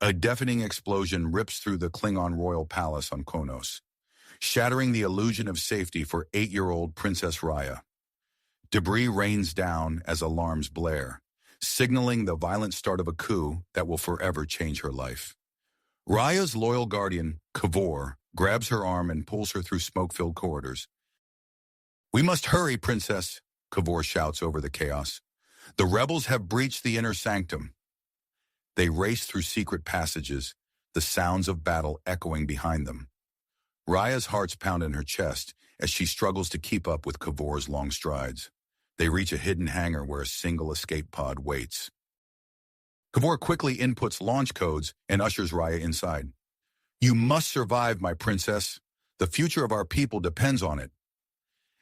A deafening explosion rips through the Klingon royal palace on Konos, shattering the illusion of safety for 8-year-old Princess Raya. Debris rains down as alarms blare, signaling the violent start of a coup that will forever change her life. Raya's loyal guardian, Kavor, grabs her arm and pulls her through smoke-filled corridors. "We must hurry, Princess," Kavor shouts over the chaos. "The rebels have breached the inner sanctum." They race through secret passages, the sounds of battle echoing behind them. Raya's heart's pound in her chest as she struggles to keep up with Kavor's long strides. They reach a hidden hangar where a single escape pod waits. Kavor quickly inputs launch codes and ushers Raya inside. "You must survive, my princess. The future of our people depends on it."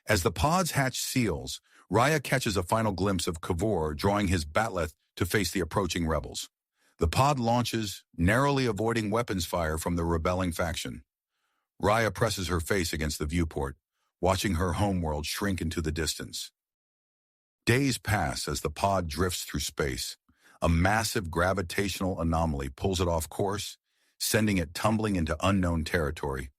As the pod's hatch seals, Raya catches a final glimpse of Kavor drawing his bat'leth to face the approaching rebels. The pod launches, narrowly avoiding weapons fire from the rebelling faction. Raya presses her face against the viewport, watching her homeworld shrink into the distance. Days pass as the pod drifts through space. A massive gravitational anomaly pulls it off course, sending it tumbling into unknown territory.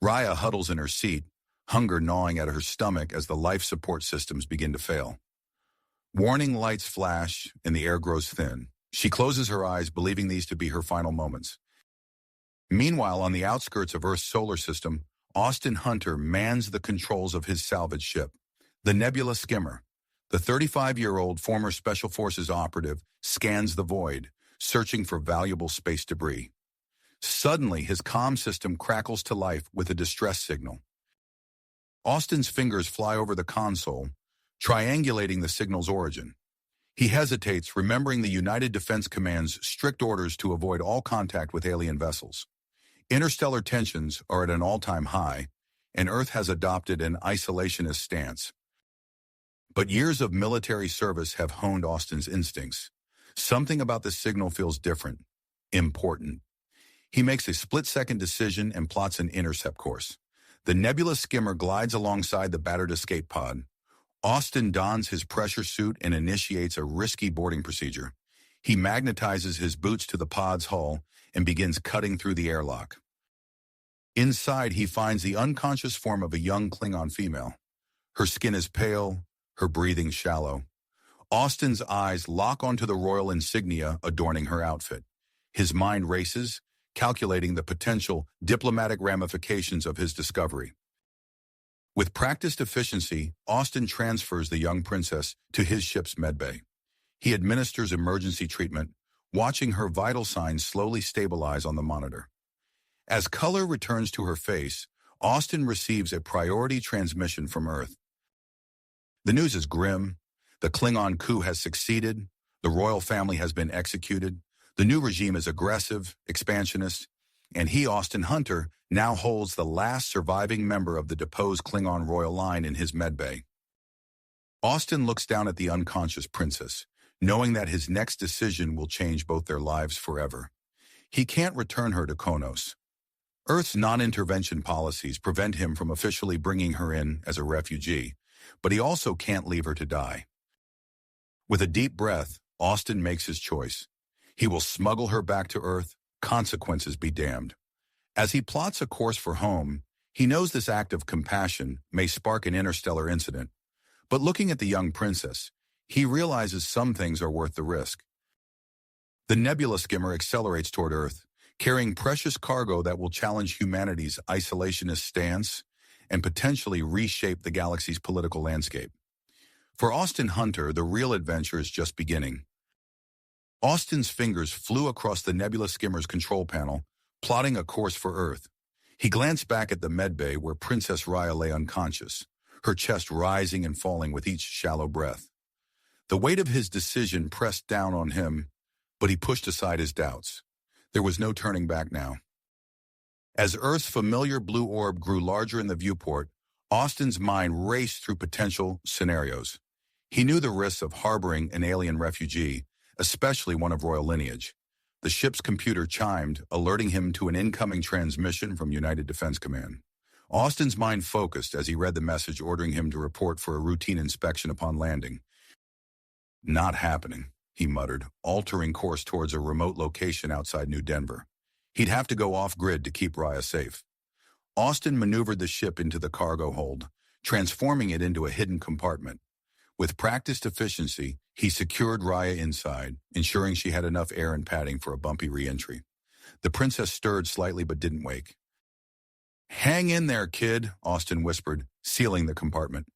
Raya huddles in her seat, hunger gnawing at her stomach as the life support systems begin to fail. Warning lights flash and the air grows thin. She closes her eyes, believing these to be her final moments. Meanwhile, on the outskirts of Earth's solar system, Austin Hunter mans the controls of his salvage ship, the Nebula Skimmer. The 35-year-old former Special Forces operative scans the void, searching for valuable space debris. Suddenly, his comm system crackles to life with a distress signal. Austin's fingers fly over the console, triangulating the signal's origin. He hesitates, remembering the United Defense Command's strict orders to avoid all contact with alien vessels. Interstellar tensions are at an all-time high, and Earth has adopted an isolationist stance. But years of military service have honed Austin's instincts. Something about the signal feels different, important. He makes a split-second decision and plots an intercept course. The Nebula Skimmer glides alongside the battered escape pod. Austin dons his pressure suit and initiates a risky boarding procedure. He magnetizes his boots to the pod's hull and begins cutting through the airlock. Inside, he finds the unconscious form of a young Klingon female. Her skin is pale, her breathing shallow. Austin's eyes lock onto the royal insignia adorning her outfit. His mind races, calculating the potential diplomatic ramifications of his discovery. With practiced efficiency, Austin transfers the young princess to his ship's medbay. He administers emergency treatment, watching her vital signs slowly stabilize on the monitor. As color returns to her face, Austin receives a priority transmission from Earth. The news is grim. The Klingon coup has succeeded. The royal family has been executed. The new regime is aggressive, expansionist, and he, Austin Hunter, now holds the last surviving member of the deposed Klingon royal line in his medbay. Austin looks down at the unconscious princess, knowing that his next decision will change both their lives forever. He can't return her to Konos. Earth's non-intervention policies prevent him from officially bringing her in as a refugee, but he also can't leave her to die. With a deep breath, Austin makes his choice. He will smuggle her back to Earth, consequences be damned. As he plots a course for home, he knows this act of compassion may spark an interstellar incident. But looking at the young princess, he realizes some things are worth the risk. The Nebula Skimmer accelerates toward Earth, carrying precious cargo that will challenge humanity's isolationist stance and potentially reshape the galaxy's political landscape. For Austin Hunter, the real adventure is just beginning. Austin's fingers flew across the Nebula Skimmer's control panel, plotting a course for Earth. He glanced back at the medbay where Princess Raya lay unconscious, her chest rising and falling with each shallow breath. The weight of his decision pressed down on him, but he pushed aside his doubts. There was no turning back now. As Earth's familiar blue orb grew larger in the viewport, Austin's mind raced through potential scenarios. He knew the risks of harboring an alien refugee, especially one of royal lineage. The ship's computer chimed, alerting him to an incoming transmission from United Defense Command. Austin's mind focused as he read the message ordering him to report for a routine inspection upon landing. Not happening. he muttered, altering course towards a remote location outside New Denver. He'd have to go off-grid to keep Raya safe. Austin maneuvered the ship into the cargo hold, transforming it into a hidden compartment. With practiced efficiency, he secured Raya inside, ensuring she had enough air and padding for a bumpy re-entry. The princess stirred slightly but didn't wake. "Hang in there, kid," Austin whispered, sealing the compartment.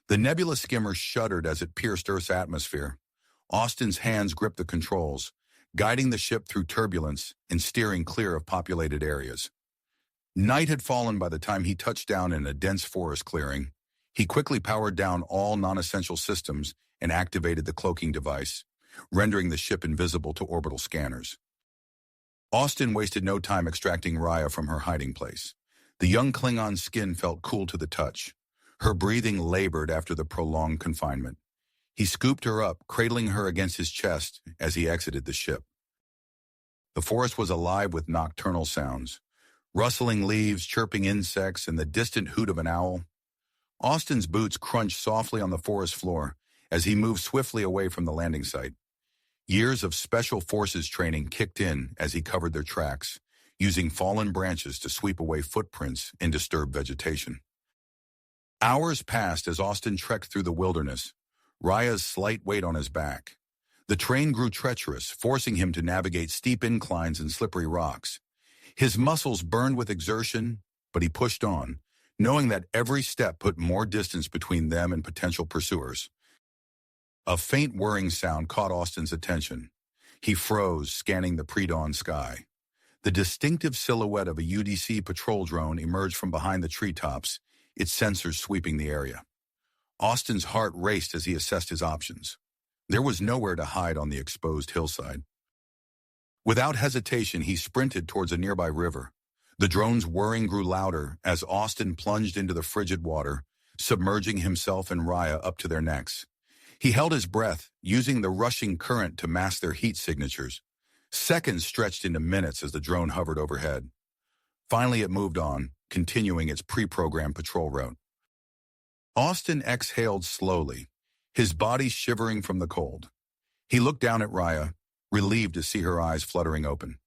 The nebula skimmer shuddered as it pierced Earth's atmosphere. Austin's hands gripped the controls, guiding the ship through turbulence and steering clear of populated areas. Night had fallen by the time he touched down in a dense forest clearing. He quickly powered down all non-essential systems and activated the cloaking device, rendering the ship invisible to orbital scanners. Austin wasted no time extracting Raya from her hiding place. The young Klingon's skin felt cool to the touch. Her breathing labored after the prolonged confinement. He scooped her up, cradling her against his chest as he exited the ship. The forest was alive with nocturnal sounds. Rustling leaves, chirping insects, and the distant hoot of an owl. Austin's boots crunched softly on the forest floor as he moved swiftly away from the landing site. Years of special forces training kicked in as he covered their tracks, using fallen branches to sweep away footprints in disturbed vegetation. Hours passed as Austin trekked through the wilderness, Raya's slight weight on his back. The terrain grew treacherous, forcing him to navigate steep inclines and slippery rocks. His muscles burned with exertion, but he pushed on, knowing that every step put more distance between them and potential pursuers. A faint whirring sound caught Austin's attention. He froze, scanning the pre-dawn sky. The distinctive silhouette of a UDC patrol drone emerged from behind the treetops, its sensors sweeping the area. Austin's heart raced as he assessed his options. There was nowhere to hide on the exposed hillside. Without hesitation, he sprinted towards a nearby river. The drone's whirring grew louder as Austin plunged into the frigid water, submerging himself and Raya up to their necks. He held his breath, using the rushing current to mask their heat signatures. Seconds stretched into minutes as the drone hovered overhead. Finally, it moved on, continuing its pre-programmed patrol route. Austin exhaled slowly, his body shivering from the cold. He looked down at Raya, relieved to see her eyes fluttering open.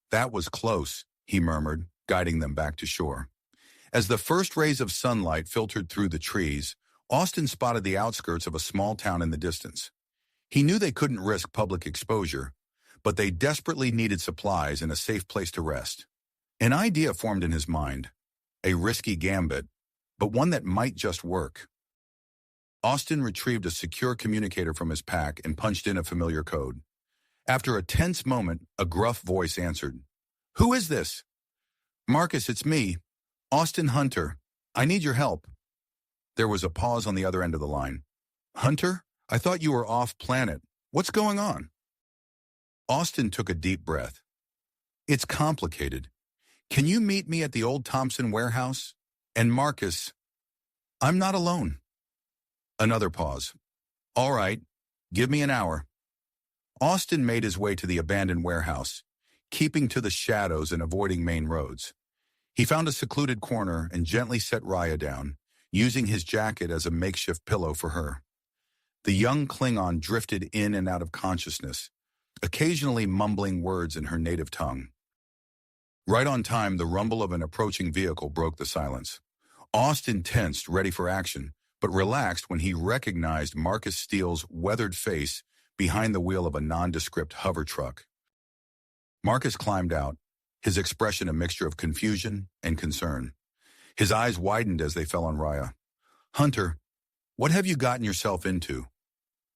"That was close," he murmured, guiding them back to shore. As the first rays of sunlight filtered through the trees, Austin spotted the outskirts of a small town in the distance. He knew they couldn't risk public exposure, but they desperately needed supplies and a safe place to rest. An idea formed in his mind, a risky gambit, but one that might just work. Austin retrieved a secure communicator from his pack and punched in a familiar code. After a tense moment, a gruff voice answered. "Who is this?" "Marcus, it's me. Austin Hunter. I need your help." There was a pause on the other end of the line. "Hunter? I thought you were off planet. What's going on?" Austin took a deep breath. "It's complicated. Can you meet me at the old Thompson warehouse? And Marcus, I'm not alone." Another pause. "All right, give me an hour." Austin made his way to the abandoned warehouse, keeping to the shadows and avoiding main roads. He found a secluded corner and gently set Raya down, using his jacket as a makeshift pillow for her. The young Klingon drifted in and out of consciousness, occasionally mumbling words in her native tongue. Right on time, the rumble of an approaching vehicle broke the silence. Austin tensed, ready for action, but relaxed when he recognized Marcus Steele's weathered face behind the wheel of a nondescript hover truck. Marcus climbed out, his expression a mixture of confusion and concern. His eyes widened as they fell on Raya. "Hunter, what have you gotten yourself into?"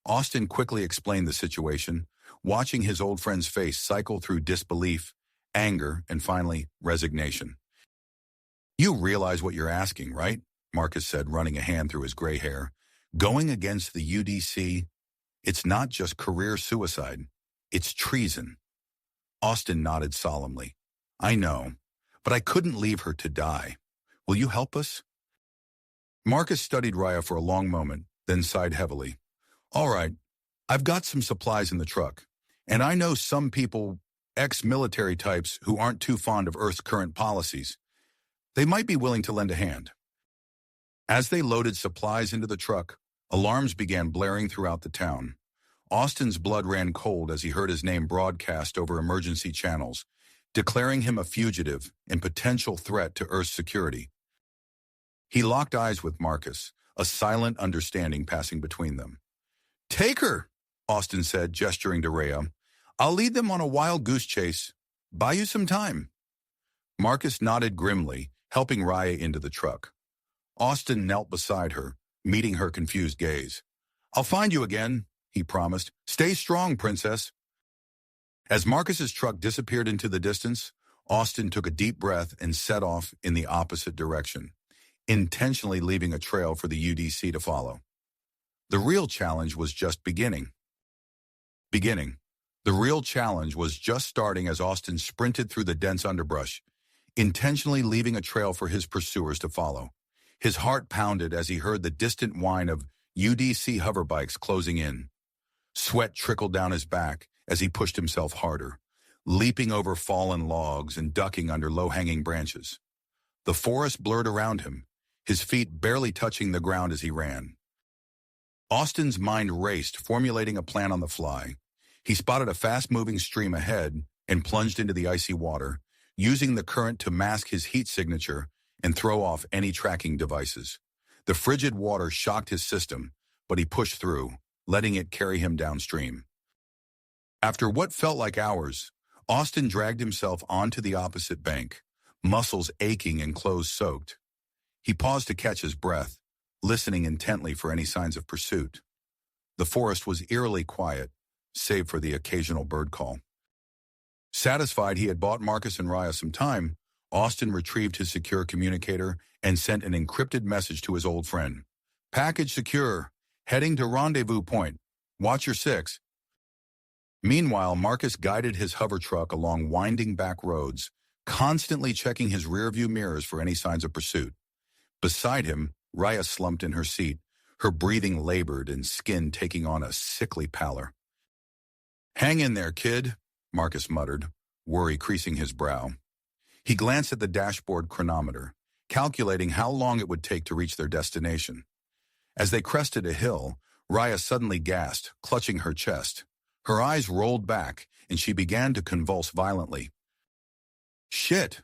Austin quickly explained the situation, watching his old friend's face cycle through disbelief, anger, and finally, resignation. "You realize what you're asking, right?" Marcus said, running a hand through his gray hair. "Going against the UDC, it's not just career suicide, it's treason." Austin nodded solemnly. "I know, but I couldn't leave her to die. Will you help us?" Marcus studied Raya for a long moment, then sighed heavily. "All right, I've got some supplies in the truck, and I know some people, ex-military types, who aren't too fond of Earth's current policies. They might be willing to lend a hand." As they loaded supplies into the truck, alarms began blaring throughout the town. Austin's blood ran cold as he heard his name broadcast over emergency channels, declaring him a fugitive and potential threat to Earth's security. He locked eyes with Marcus, a silent understanding passing between them. "Take her," Austin said, gesturing to Rhea. "I'll lead them on a wild goose chase. Buy you some time." Marcus nodded grimly, helping Rhea into the truck. Austin knelt beside her, meeting her confused gaze. "I'll find you again," he promised. "Stay strong, princess." As Marcus's truck disappeared into the distance, Austin took a deep breath and set off in the opposite direction, intentionally leaving a trail for the UDC to follow. The real challenge was just beginning. The real challenge was just starting as Austin sprinted through the dense underbrush, intentionally leaving a trail for his pursuers to follow. His heart pounded as he heard the distant whine of UDC hoverbikes closing in. Sweat trickled down his back as he pushed himself harder, leaping over fallen logs and ducking under low-hanging branches. The forest blurred around him, his feet barely touching the ground as he ran. Austin's mind raced, formulating a plan on the fly. He spotted a fast-moving stream ahead and plunged into the icy water, using the current to mask his heat signature and throw off any tracking devices. The frigid water shocked his system, but he pushed through, letting it carry him downstream. After what felt like hours, Austin dragged himself onto the opposite bank, muscles aching and clothes soaked. He paused to catch his breath, listening intently for any signs of pursuit. The forest was eerily quiet, save for the occasional bird call. Satisfied he had bought Marcus and Rhea some time, Austin retrieved his secure communicator and sent an encrypted message to his old friend. "Package secure. Heading to rendezvous point. Watch your 6. Meanwhile, Marcus guided his hover truck along winding back roads, constantly checking his rearview mirrors for any signs of pursuit. Beside him, Rhea slumped in her seat, her breathing labored and skin taking on a sickly pallor. "Hang in there, kid," Marcus muttered, worry creasing his brow. He glanced at the dashboard chronometer, calculating how long it would take to reach their destination. As they crested a hill, Rhea suddenly gasped, clutching her chest. Her eyes rolled back, and she began to convulse violently. "Shit!"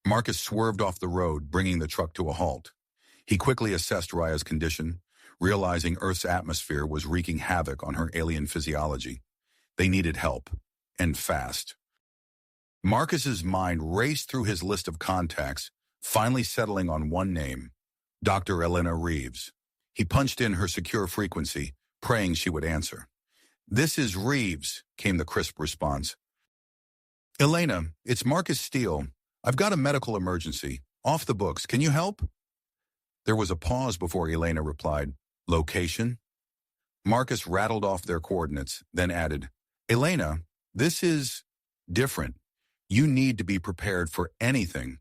Marcus swerved off the road, bringing the truck to a halt. He quickly assessed Rhea's condition, realizing Earth's atmosphere was wreaking havoc on her alien physiology. They needed help, and fast. Marcus's mind raced through his list of contacts, finally settling on one name, Dr. Elena Reeves. He punched in her secure frequency, praying she would answer. "This is Reeves," came the crisp response. "Elena, it's Marcus Steele. I've got a medical emergency. Off the books. Can you help?" There was a pause before Elena replied, "Location?" Marcus rattled off their coordinates, then added, "Elena, this is different. You need to be prepared for anything."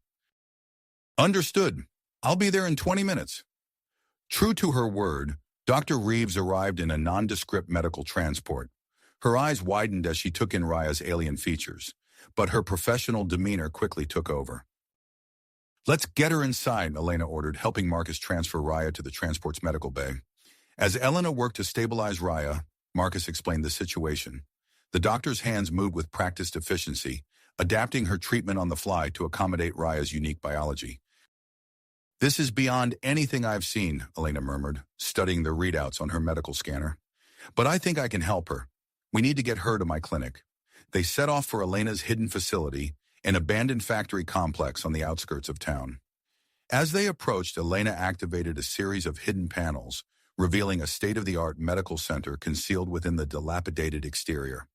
"Understood. I'll be there in 20 minutes. True to her word, Dr. Reeves arrived in a nondescript medical transport. Her eyes widened as she took in Rhea's alien features, but her professional demeanor quickly took over. "Let's get her inside," Elena ordered, helping Marcus transfer Rhea to the transport's medical bay. As Elena worked to stabilize Rhea, Marcus explained the situation. The doctor's hands moved with practiced efficiency, adapting her treatment on the fly to accommodate Rhea's unique biology. "This is beyond anything I've seen," Elena murmured, studying the readouts on her medical scanner. "But I think I can help her. We need to get her to my clinic." They set off for Elena's hidden facility, an abandoned factory complex on the outskirts of town. As they approached, Elena activated a series of hidden panels, revealing a state-of-the-art medical center concealed within the dilapidated exterior.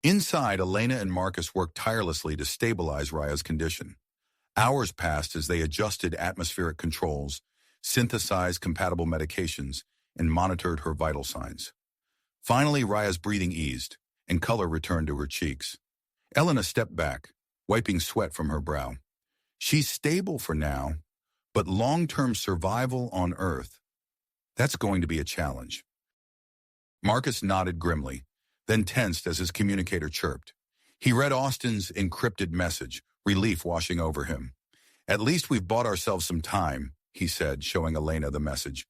Inside, Elena and Marcus worked tirelessly to stabilize Rhea's condition. Hours passed as they adjusted atmospheric controls, synthesized compatible medications, and monitored her vital signs. Finally, Rhea's breathing eased, and color returned to her cheeks. Elena stepped back, wiping sweat from her brow. She's stable for now, but long-term survival on Earth, that's going to be a challenge. Marcus nodded grimly, then tensed as his communicator chirped. He read Austin's encrypted message, relief washing over him. "At least we've bought ourselves some time," he said, showing Elena the message.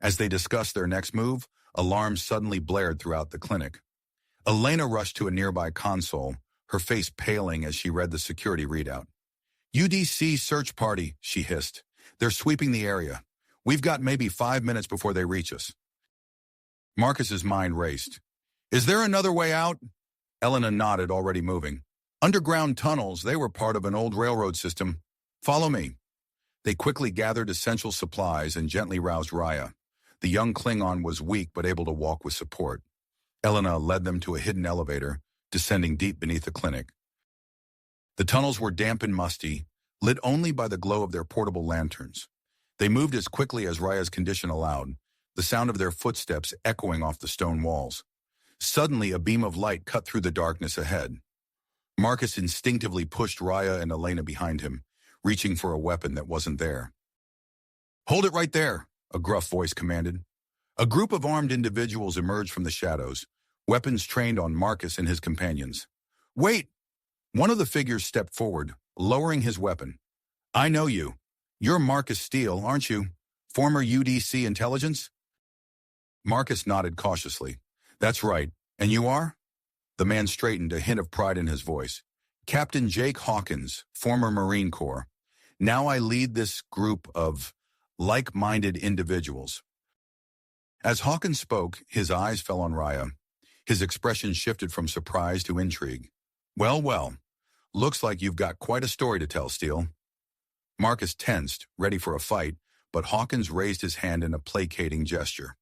As they discussed their next move, Alarms suddenly blared throughout the clinic. Elena rushed to a nearby console, her face paling as she read the security readout. UDC search party, she hissed. They're sweeping the area. We've got maybe 5 minutes before they reach us. Marcus's mind raced. Is there another way out? Elena nodded, already moving. Underground tunnels, they were part of an old railroad system. Follow me. They quickly gathered essential supplies and gently roused Raya. The young Klingon was weak but able to walk with support. Elena led them to a hidden elevator, descending deep beneath the clinic. The tunnels were damp and musty, lit only by the glow of their portable lanterns. They moved as quickly as Raya's condition allowed, the sound of their footsteps echoing off the stone walls. Suddenly, a beam of light cut through the darkness ahead. Marcus instinctively pushed Raya and Elena behind him, reaching for a weapon that wasn't there. Hold it right there, a gruff voice commanded. A group of armed individuals emerged from the shadows, weapons trained on Marcus and his companions. Wait! One of the figures stepped forward, lowering his weapon. I know you. You're Marcus Steele, aren't you? Former UDC intelligence? Marcus nodded cautiously. That's right. And you are? The man straightened, a hint of pride in his voice. Captain Jake Hawkins, former Marine Corps. Now I lead this group of like-minded individuals. As Hawkins spoke, his eyes fell on Raya. His expression shifted from surprise to intrigue. Well, looks like you've got quite a story to tell, Steele. Marcus tensed, ready for a fight, but Hawkins raised his hand in a placating gesture.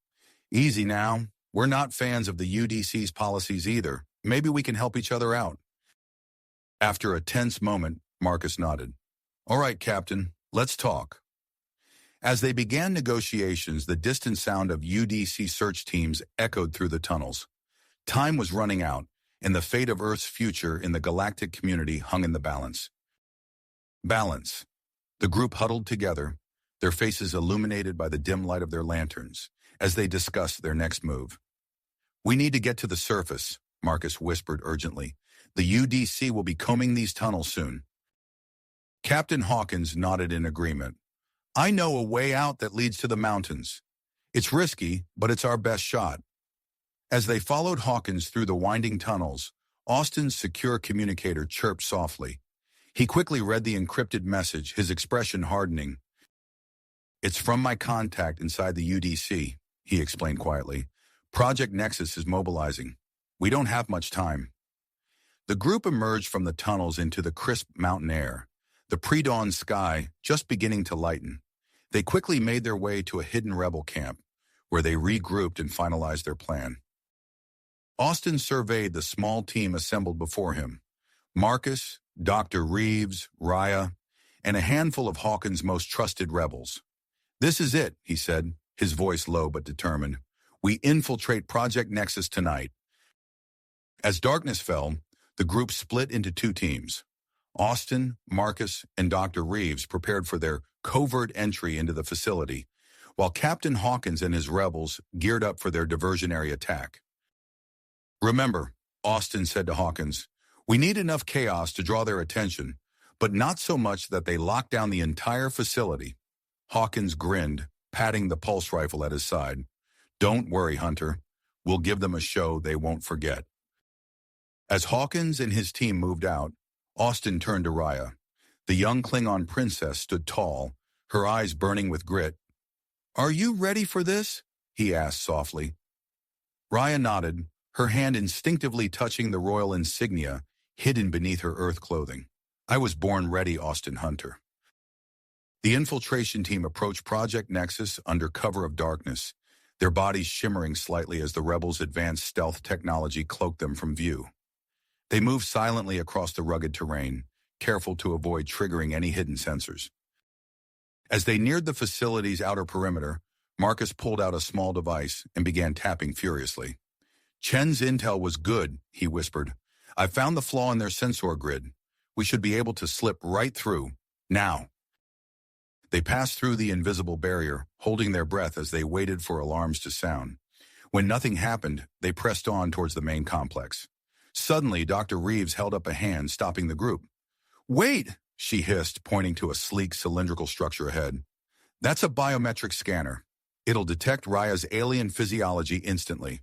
Easy now. We're not fans of the UDC's policies either. Maybe we can help each other out. After a tense moment, Marcus nodded. All right, Captain, let's talk. As they began negotiations, the distant sound of UDC search teams echoed through the tunnels. Time was running out, and the fate of Earth's future in the galactic community hung in the balance. Balance. The group huddled together, their faces illuminated by the dim light of their lanterns, as they discussed their next move. We need to get to the surface, Marcus whispered urgently. The UDC will be combing these tunnels soon. Captain Hawkins nodded in agreement. I know a way out that leads to the mountains. It's risky, but it's our best shot. As they followed Hawkins through the winding tunnels, Austin's secure communicator chirped softly. He quickly read the encrypted message, his expression hardening. It's from my contact inside the UDC, he explained quietly. Project Nexus is mobilizing. We don't have much time. The group emerged from the tunnels into the crisp mountain air, the pre-dawn sky just beginning to lighten. They quickly made their way to a hidden rebel camp, where they regrouped and finalized their plan. Austin surveyed the small team assembled before him. Marcus, Dr. Reeves, Raya, and a handful of Hawkins' most trusted rebels. This is it, he said, his voice low but determined. We infiltrate Project Nexus tonight. As darkness fell, the group split into two teams. Austin, Marcus, and Dr. Reeves prepared for their covert entry into the facility, while Captain Hawkins and his rebels geared up for their diversionary attack. Remember, Austin said to Hawkins, we need enough chaos to draw their attention, but not so much that they lock down the entire facility. Hawkins grinned, patting the pulse rifle at his side. Don't worry, Hunter. We'll give them a show they won't forget. As Hawkins and his team moved out, Austin turned to Raya. The young Klingon princess stood tall, her eyes burning with grit. Are you ready for this? He asked softly. Raya nodded, her hand instinctively touching the royal insignia hidden beneath her Earth clothing. I was born ready, Austin Hunter. The infiltration team approached Project Nexus under cover of darkness, their bodies shimmering slightly as the rebels' advanced stealth technology cloaked them from view. They moved silently across the rugged terrain, careful to avoid triggering any hidden sensors. As they neared the facility's outer perimeter, Marcus pulled out a small device and began tapping furiously. Chen's intel was good, he whispered. I found the flaw in their sensor grid. We should be able to slip right through. Now. They passed through the invisible barrier, holding their breath as they waited for alarms to sound. When nothing happened, they pressed on towards the main complex. Suddenly, Dr. Reeves held up a hand, stopping the group. Wait, she hissed, pointing to a sleek cylindrical structure ahead. That's a biometric scanner. It'll detect Raya's alien physiology instantly.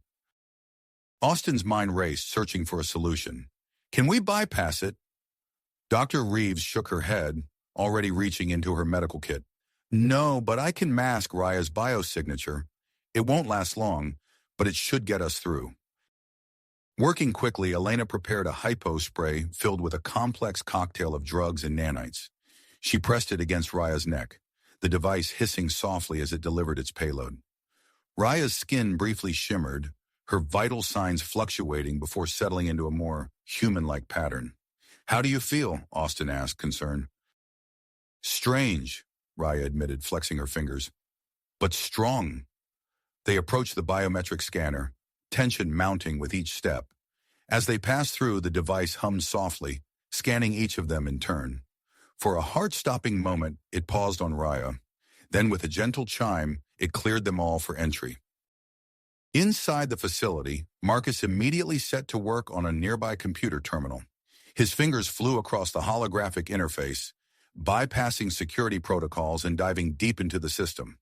Austin's mind raced, searching for a solution. Can we bypass it? Dr. Reeves shook her head, already reaching into her medical kit. No, but I can mask Raya's biosignature. It won't last long, but it should get us through. Working quickly, Elena prepared a hypo spray filled with a complex cocktail of drugs and nanites. She pressed it against Raya's neck, the device hissing softly as it delivered its payload. Raya's skin briefly shimmered, her vital signs fluctuating before settling into a more human-like pattern. How do you feel? Austin asked, concerned. Strange, Raya admitted, flexing her fingers. But strong. They approached the biometric scanner, tension mounting with each step. As they passed through, the device hummed softly, scanning each of them in turn. For a heart-stopping moment, it paused on Raya. Then, with a gentle chime, it cleared them all for entry. Inside the facility, Marcus immediately set to work on a nearby computer terminal. His fingers flew across the holographic interface, bypassing security protocols and diving deep into the system.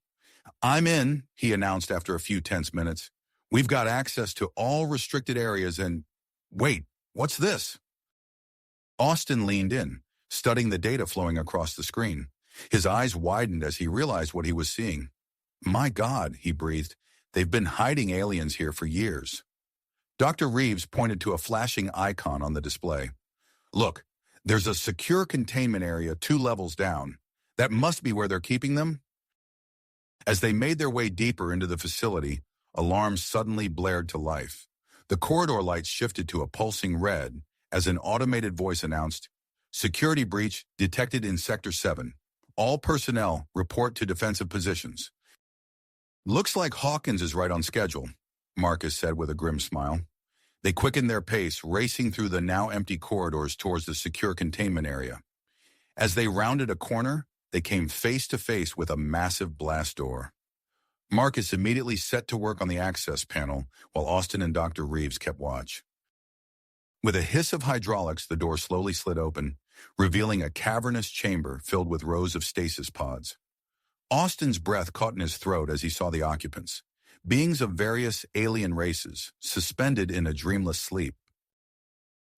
I'm in, he announced after a few tense minutes. We've got access to all restricted areas and... Wait, what's this? Austin leaned in, studying the data flowing across the screen. His eyes widened as he realized what he was seeing. My God, he breathed. They've been hiding aliens here for years. Dr. Reeves pointed to a flashing icon on the display. Look, there's a secure containment area 2 levels down. That must be where they're keeping them. As they made their way deeper into the facility, alarms suddenly blared to life. The corridor lights shifted to a pulsing red as an automated voice announced, "Security breach detected in Sector 7. All personnel report to defensive positions." Looks like Hawkins is right on schedule, Marcus said with a grim smile. They quickened their pace, racing through the now empty corridors towards the secure containment area. As they rounded a corner, they came face to face with a massive blast door. Marcus immediately set to work on the access panel, while Austin and Dr. Reeves kept watch. With a hiss of hydraulics, the door slowly slid open, revealing a cavernous chamber filled with rows of stasis pods. Austin's breath caught in his throat as he saw the occupants, beings of various alien races, suspended in a dreamless sleep.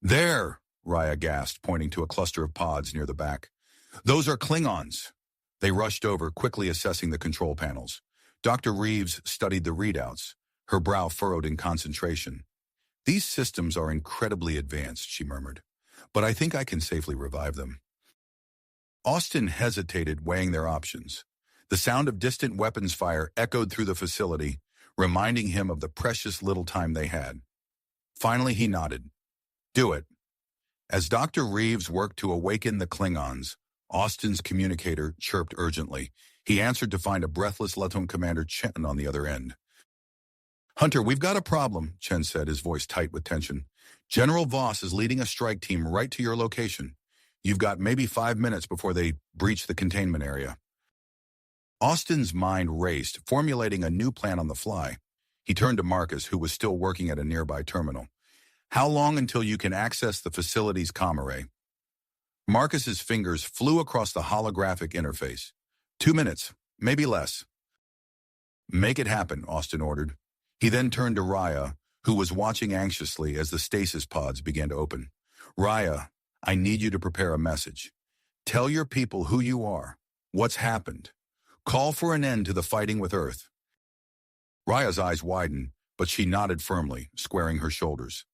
There, Raya gasped, pointing to a cluster of pods near the back. Those are Klingons. They rushed over, quickly assessing the control panels. Dr. Reeves studied the readouts, her brow furrowed in concentration. These systems are incredibly advanced, she murmured, but I think I can safely revive them. Austin hesitated, weighing their options. The sound of distant weapons fire echoed through the facility, reminding him of the precious little time they had. Finally, he nodded. Do it. As Dr. Reeves worked to awaken the Klingons, Austin's communicator chirped urgently. He answered to find a breathless Lieutenant Commander Chen on the other end. Hunter, we've got a problem, Chen said, his voice tight with tension. General Voss is leading a strike team right to your location. You've got maybe 5 minutes before they breach the containment area. Austin's mind raced, formulating a new plan on the fly. He turned to Marcus, who was still working at a nearby terminal. How long until you can access the facility's comm array? Marcus's fingers flew across the holographic interface. 2 minutes, maybe less. Make it happen, Austin ordered. He then turned to Raya, who was watching anxiously as the stasis pods began to open. Raya, I need you to prepare a message. Tell your people who you are, what's happened. Call for an end to the fighting with Earth. Raya's eyes widened, but she nodded firmly, squaring her shoulders.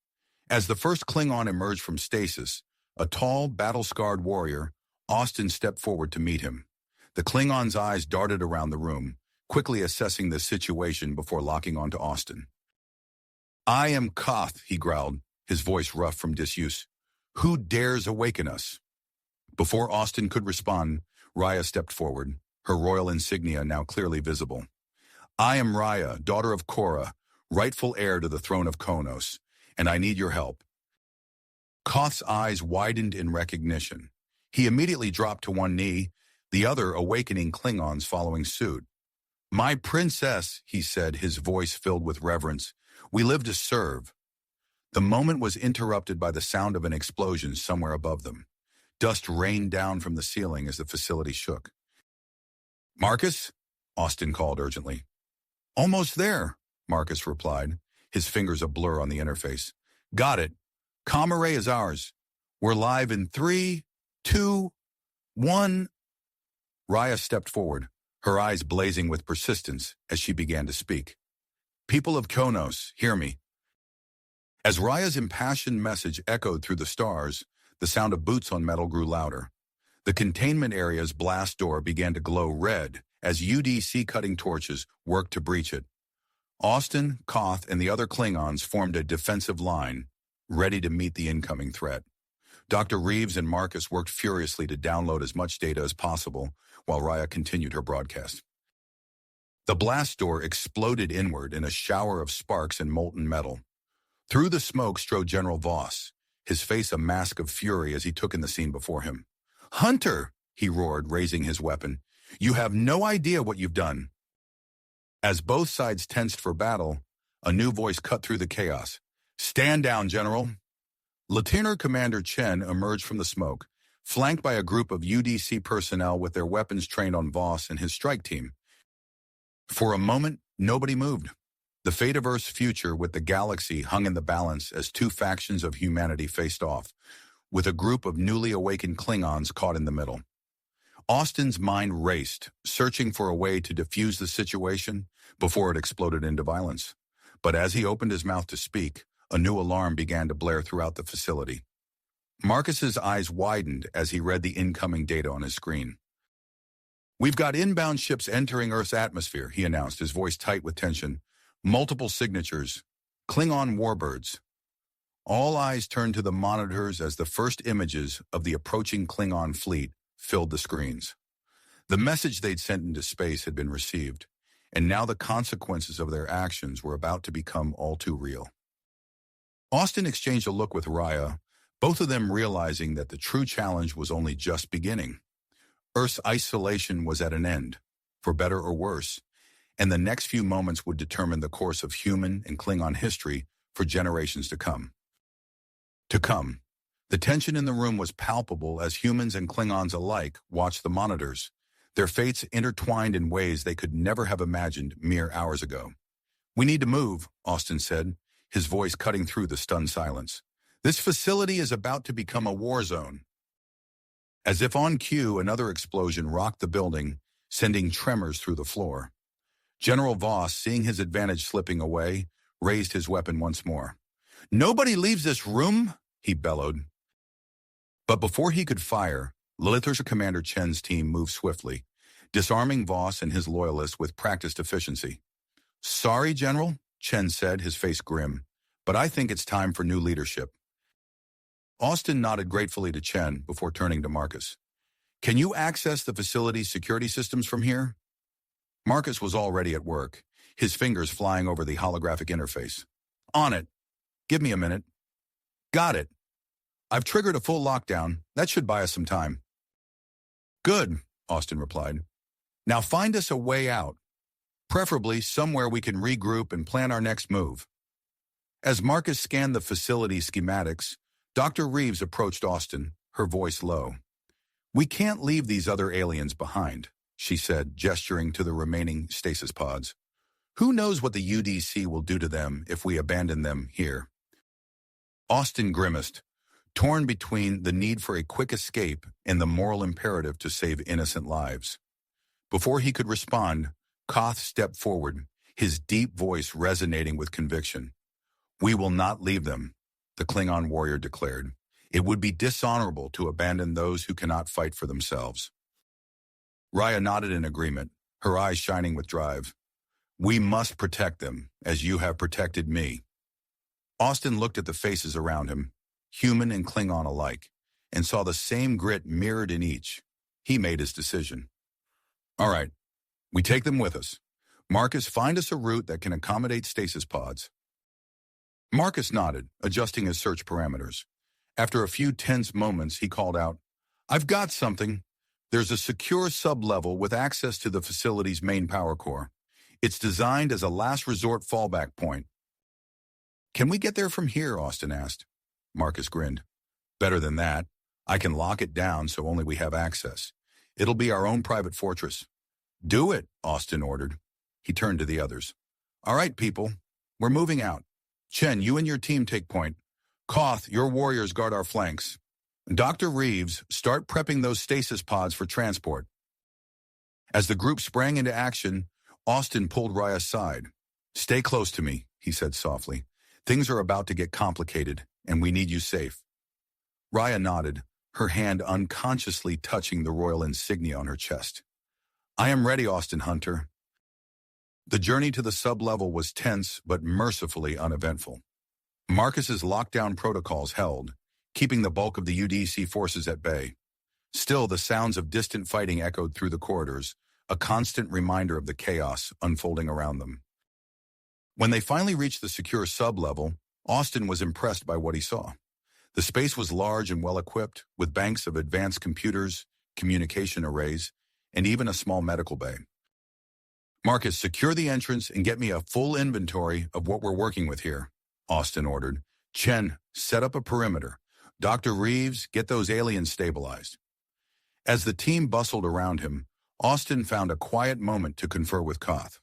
As the first Klingon emerged from stasis, a tall, battle-scarred warrior, Austin stepped forward to meet him. The Klingon's eyes darted around the room, quickly assessing the situation before locking onto Austin. I am Koth, he growled, his voice rough from disuse. Who dares awaken us? Before Austin could respond, Raya stepped forward, her royal insignia now clearly visible. I am Raya, daughter of Korra, rightful heir to the throne of Konos, and I need your help. Koth's eyes widened in recognition. He immediately dropped to one knee, the other awakening Klingons following suit. My princess, he said, his voice filled with reverence. We live to serve. The moment was interrupted by the sound of an explosion somewhere above them. Dust rained down from the ceiling as the facility shook. Marcus? Austin called urgently. Almost there, Marcus replied, his fingers a blur on the interface. Got it. Comm array is ours. We're live in 3, 2, 1. Raya stepped forward, her eyes blazing with persistence as she began to speak. People of Konos, hear me. As Raya's impassioned message echoed through the stars, the sound of boots on metal grew louder. The containment area's blast door began to glow red as UDC cutting torches worked to breach it. Austin, Koth, and the other Klingons formed a defensive line, ready to meet the incoming threat. Dr. Reeves and Marcus worked furiously to download as much data as possible while Raya continued her broadcast. The blast door exploded inward in a shower of sparks and molten metal. Through the smoke strode General Voss, his face a mask of fury as he took in the scene before him. "Hunter!" he roared, raising his weapon. "You have no idea what you've done." As both sides tensed for battle, a new voice cut through the chaos. "Stand down, General." Lieutenant Commander Chen emerged from the smoke, flanked by a group of UDC personnel with their weapons trained on Voss and his strike team. For a moment, nobody moved. The fate of Earth's future with the galaxy hung in the balance as two factions of humanity faced off, with a group of newly awakened Klingons caught in the middle. Austin's mind raced, searching for a way to defuse the situation before it exploded into violence. But as he opened his mouth to speak, a new alarm began to blare throughout the facility. Marcus's eyes widened as he read the incoming data on his screen. "We've got inbound ships entering Earth's atmosphere," he announced, his voice tight with tension. "Multiple signatures. Klingon warbirds." All eyes turned to the monitors as the first images of the approaching Klingon fleet filled the screens. The message they'd sent into space had been received, and now the consequences of their actions were about to become all too real. Austin exchanged a look with Raya, both of them realizing that the true challenge was only just beginning. Earth's isolation was at an end, for better or worse, and the next few moments would determine the course of human and Klingon history for generations to come. The tension in the room was palpable as humans and Klingons alike watched the monitors, their fates intertwined in ways they could never have imagined mere hours ago. "We need to move," Austin said, his voice cutting through the stunned silence. "This facility is about to become a war zone." As if on cue, another explosion rocked the building, sending tremors through the floor. General Voss, seeing his advantage slipping away, raised his weapon once more. "Nobody leaves this room," he bellowed. But before he could fire, Lieutenant Commander Chen's team moved swiftly, disarming Voss and his loyalists with practiced efficiency. "Sorry, General," Chen said, his face grim, "but I think it's time for new leadership." Austin nodded gratefully to Chen before turning to Marcus. "Can you access the facility's security systems from here?" Marcus was already at work, his fingers flying over the holographic interface. "On it. Give me a minute." "Got it. I've triggered a full lockdown. That should buy us some time." "Good," Austin replied. "Now find us a way out, preferably somewhere we can regroup and plan our next move." As Marcus scanned the facility schematics, Dr. Reeves approached Austin, her voice low. "We can't leave these other aliens behind," she said, gesturing to the remaining stasis pods. "Who knows what the UDC will do to them if we abandon them here?" Austin grimaced, torn between the need for a quick escape and the moral imperative to save innocent lives. Before he could respond, Koth stepped forward, his deep voice resonating with conviction. "We will not leave them," the Klingon warrior declared. "It would be dishonorable to abandon those who cannot fight for themselves." Raya nodded in agreement, her eyes shining with drive. "We must protect them, as you have protected me." Austin looked at the faces around him, human and Klingon alike, and saw the same grit mirrored in each. He made his decision. "All right, we take them with us. Marcus, find us a route that can accommodate stasis pods." Marcus nodded, adjusting his search parameters. After a few tense moments, he called out, "I've got something. There's a secure sublevel with access to the facility's main power core. It's designed as a last resort fallback point." "Can we get there from here?" Austin asked. Marcus grinned. "Better than that. I can lock it down so only we have access. It'll be our own private fortress." "Do it," Austin ordered. He turned to the others. All right, people. We're moving out. Chen, you and your team take point. Koth, your warriors guard our flanks. Dr. Reeves, start prepping those stasis pods for transport. As the group sprang into action, Austin pulled Raya aside. Stay close to me, he said softly. Things are about to get complicated, and we need you safe. Raya nodded, her hand unconsciously touching the royal insignia on her chest. I am ready, Austin Hunter. The journey to the sub-level was tense but mercifully uneventful. Marcus's lockdown protocols held, keeping the bulk of the UDC forces at bay. Still, the sounds of distant fighting echoed through the corridors, a constant reminder of the chaos unfolding around them. When they finally reached the secure sub-level, Austin was impressed by what he saw. The space was large and well-equipped, with banks of advanced computers, communication arrays, and even a small medical bay. Marcus, secure the entrance and get me a full inventory of what we're working with here, Austin ordered. Chen, set up a perimeter. Dr. Reeves, get those aliens stabilized. As the team bustled around him, Austin found a quiet moment to confer with Koth.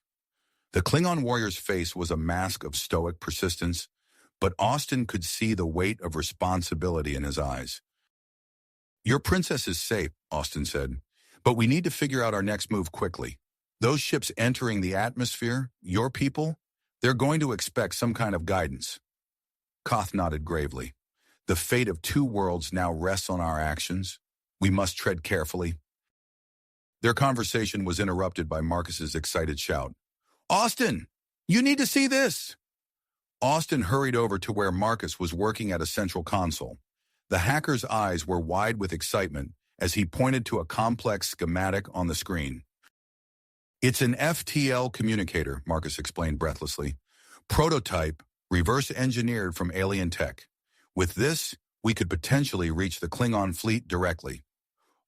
The Klingon warrior's face was a mask of stoic persistence, but Austin could see the weight of responsibility in his eyes. Your princess is safe, Austin said, but we need to figure out our next move quickly. Those ships entering the atmosphere, your people, they're going to expect some kind of guidance. Koth nodded gravely. The fate of two worlds now rests on our actions. We must tread carefully. Their conversation was interrupted by Marcus's excited shout. Austin, you need to see this! Austin hurried over to where Marcus was working at a central console. The hacker's eyes were wide with excitement as he pointed to a complex schematic on the screen. It's an FTL communicator, Marcus explained breathlessly. Prototype, reverse-engineered from alien tech. With this, we could potentially reach the Klingon fleet directly.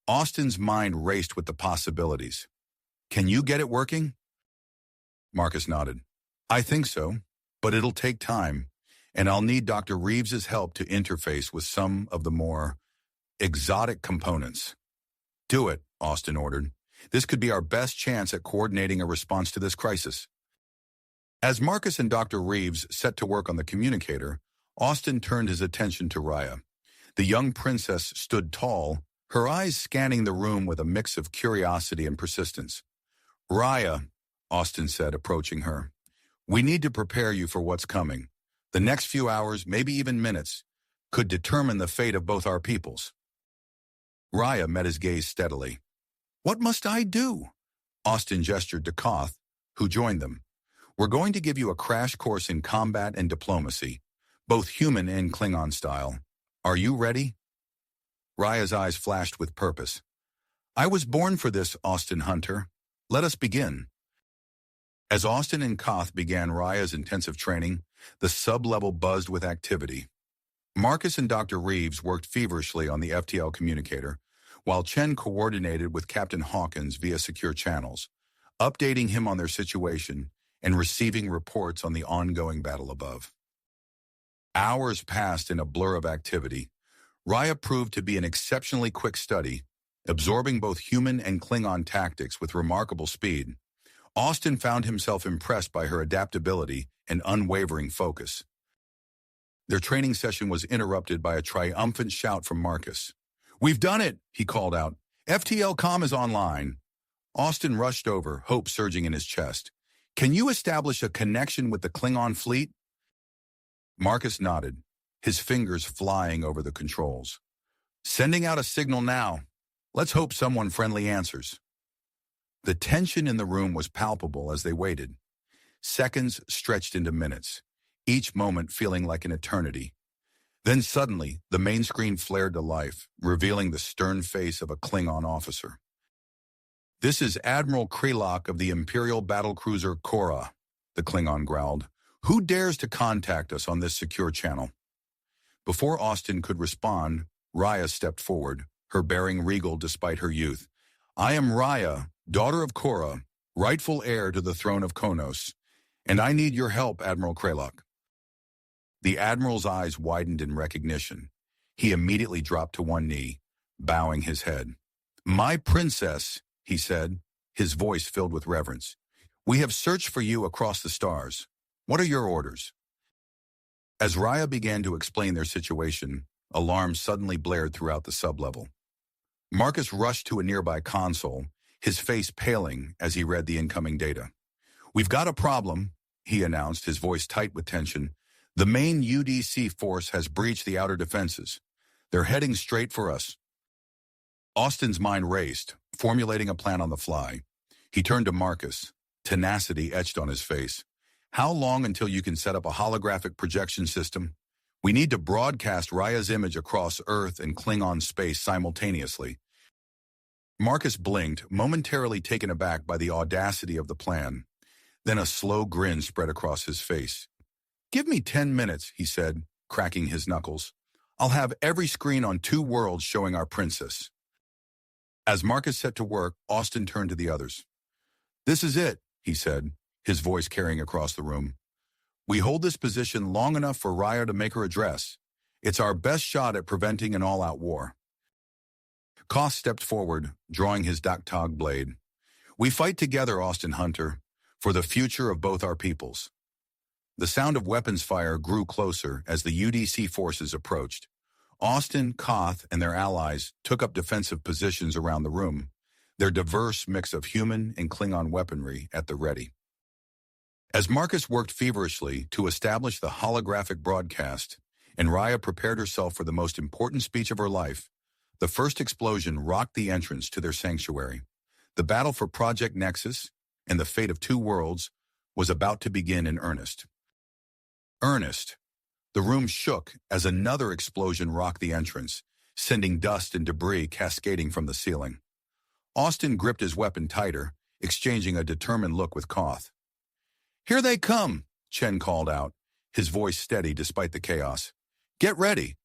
Austin's mind raced with the possibilities. Can you get it working? Marcus nodded. I think so, but it'll take time, and I'll need Dr. Reeves's help to interface with some of the more exotic components. Do it, Austin ordered. This could be our best chance at coordinating a response to this crisis. As Marcus and Dr. Reeves set to work on the communicator, Austin turned his attention to Raya. The young princess stood tall, her eyes scanning the room with a mix of curiosity and persistence. Raya, Austin said, approaching her, we need to prepare you for what's coming. The next few hours, maybe even minutes, could determine the fate of both our peoples. Raya met his gaze steadily. What must I do? Austin gestured to Koth, who joined them. We're going to give you a crash course in combat and diplomacy, both human and Klingon style. Are you ready? Raya's eyes flashed with purpose. I was born for this, Austin Hunter. Let us begin. As Austin and Koth began Raya's intensive training, the sub-level buzzed with activity. Marcus and Dr. Reeves worked feverishly on the FTL communicator, while Chen coordinated with Captain Hawkins via secure channels, updating him on their situation and receiving reports on the ongoing battle above. Hours passed in a blur of activity. Raya proved to be an exceptionally quick study, absorbing both human and Klingon tactics with remarkable speed. Austin found himself impressed by her adaptability and unwavering focus. Their training session was interrupted by a triumphant shout from Marcus. We've done it, he called out. FTL comm is online. Austin rushed over, hope surging in his chest. Can you establish a connection with the Klingon fleet? Marcus nodded, his fingers flying over the controls. Sending out a signal now. Let's hope someone friendly answers. The tension in the room was palpable as they waited. Seconds stretched into minutes, each moment feeling like an eternity. Then suddenly, the main screen flared to life, revealing the stern face of a Klingon officer. This is Admiral Krelok of the Imperial battlecruiser Kora, the Klingon growled. Who dares to contact us on this secure channel? Before Austin could respond, Raya stepped forward, her bearing regal despite her youth. I am Raya, daughter of Kora, rightful heir to the throne of Konos, and I need your help, Admiral Krelok. The Admiral's eyes widened in recognition. He immediately dropped to one knee, bowing his head. My princess, he said, his voice filled with reverence. We have searched for you across the stars. What are your orders? As Raya began to explain their situation, alarms suddenly blared throughout the sublevel. Marcus rushed to a nearby console, his face paling as he read the incoming data. We've got a problem, he announced, his voice tight with tension. The main UDC force has breached the outer defenses. They're heading straight for us. Austin's mind raced, formulating a plan on the fly. He turned to Marcus, tenacity etched on his face. How long until you can set up a holographic projection system? We need to broadcast Raya's image across Earth and Klingon space simultaneously. Marcus blinked, momentarily taken aback by the audacity of the plan. Then a slow grin spread across his face. Give me 10 minutes, he said, cracking his knuckles. I'll have every screen on 2 worlds showing our princess. As Marcus set to work, Austin turned to the others. This is it, he said, his voice carrying across the room. We hold this position long enough for Raya to make her address. It's our best shot at preventing an all-out war. Koth stepped forward, drawing his Daktog blade. We fight together, Austin Hunter, for the future of both our peoples. The sound of weapons fire grew closer as the UDC forces approached. Austin, Koth, and their allies took up defensive positions around the room, their diverse mix of human and Klingon weaponry at the ready. As Marcus worked feverishly to establish the holographic broadcast, and Raya prepared herself for the most important speech of her life, the first explosion rocked the entrance to their sanctuary. The battle for Project Nexus and the fate of 2 worlds was about to begin in earnest. The room shook as another explosion rocked the entrance, sending dust and debris cascading from the ceiling. Austin gripped his weapon tighter, exchanging a determined look with Koth. Here they come, Chen called out, his voice steady despite the chaos. Get ready.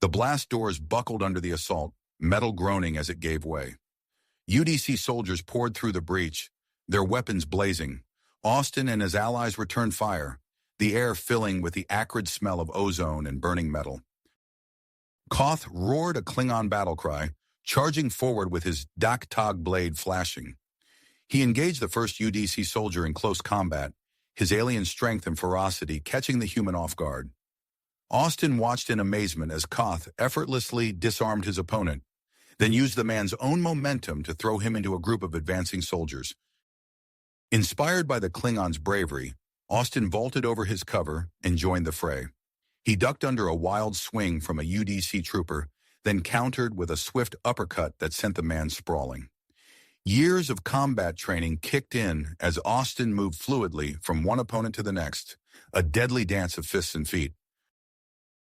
The blast doors buckled under the assault, metal groaning as it gave way. UDC soldiers poured through the breach, their weapons blazing. Austin and his allies returned fire, the air filling with the acrid smell of ozone and burning metal. Koth roared a Klingon battle cry, charging forward with his Daktog blade flashing. He engaged the first UDC soldier in close combat, his alien strength and ferocity catching the human off guard. Austin watched in amazement as Koth effortlessly disarmed his opponent, then used the man's own momentum to throw him into a group of advancing soldiers. Inspired by the Klingon's bravery, Austin vaulted over his cover and joined the fray. He ducked under a wild swing from a UDC trooper, then countered with a swift uppercut that sent the man sprawling. Years of combat training kicked in as Austin moved fluidly from one opponent to the next, a deadly dance of fists and feet.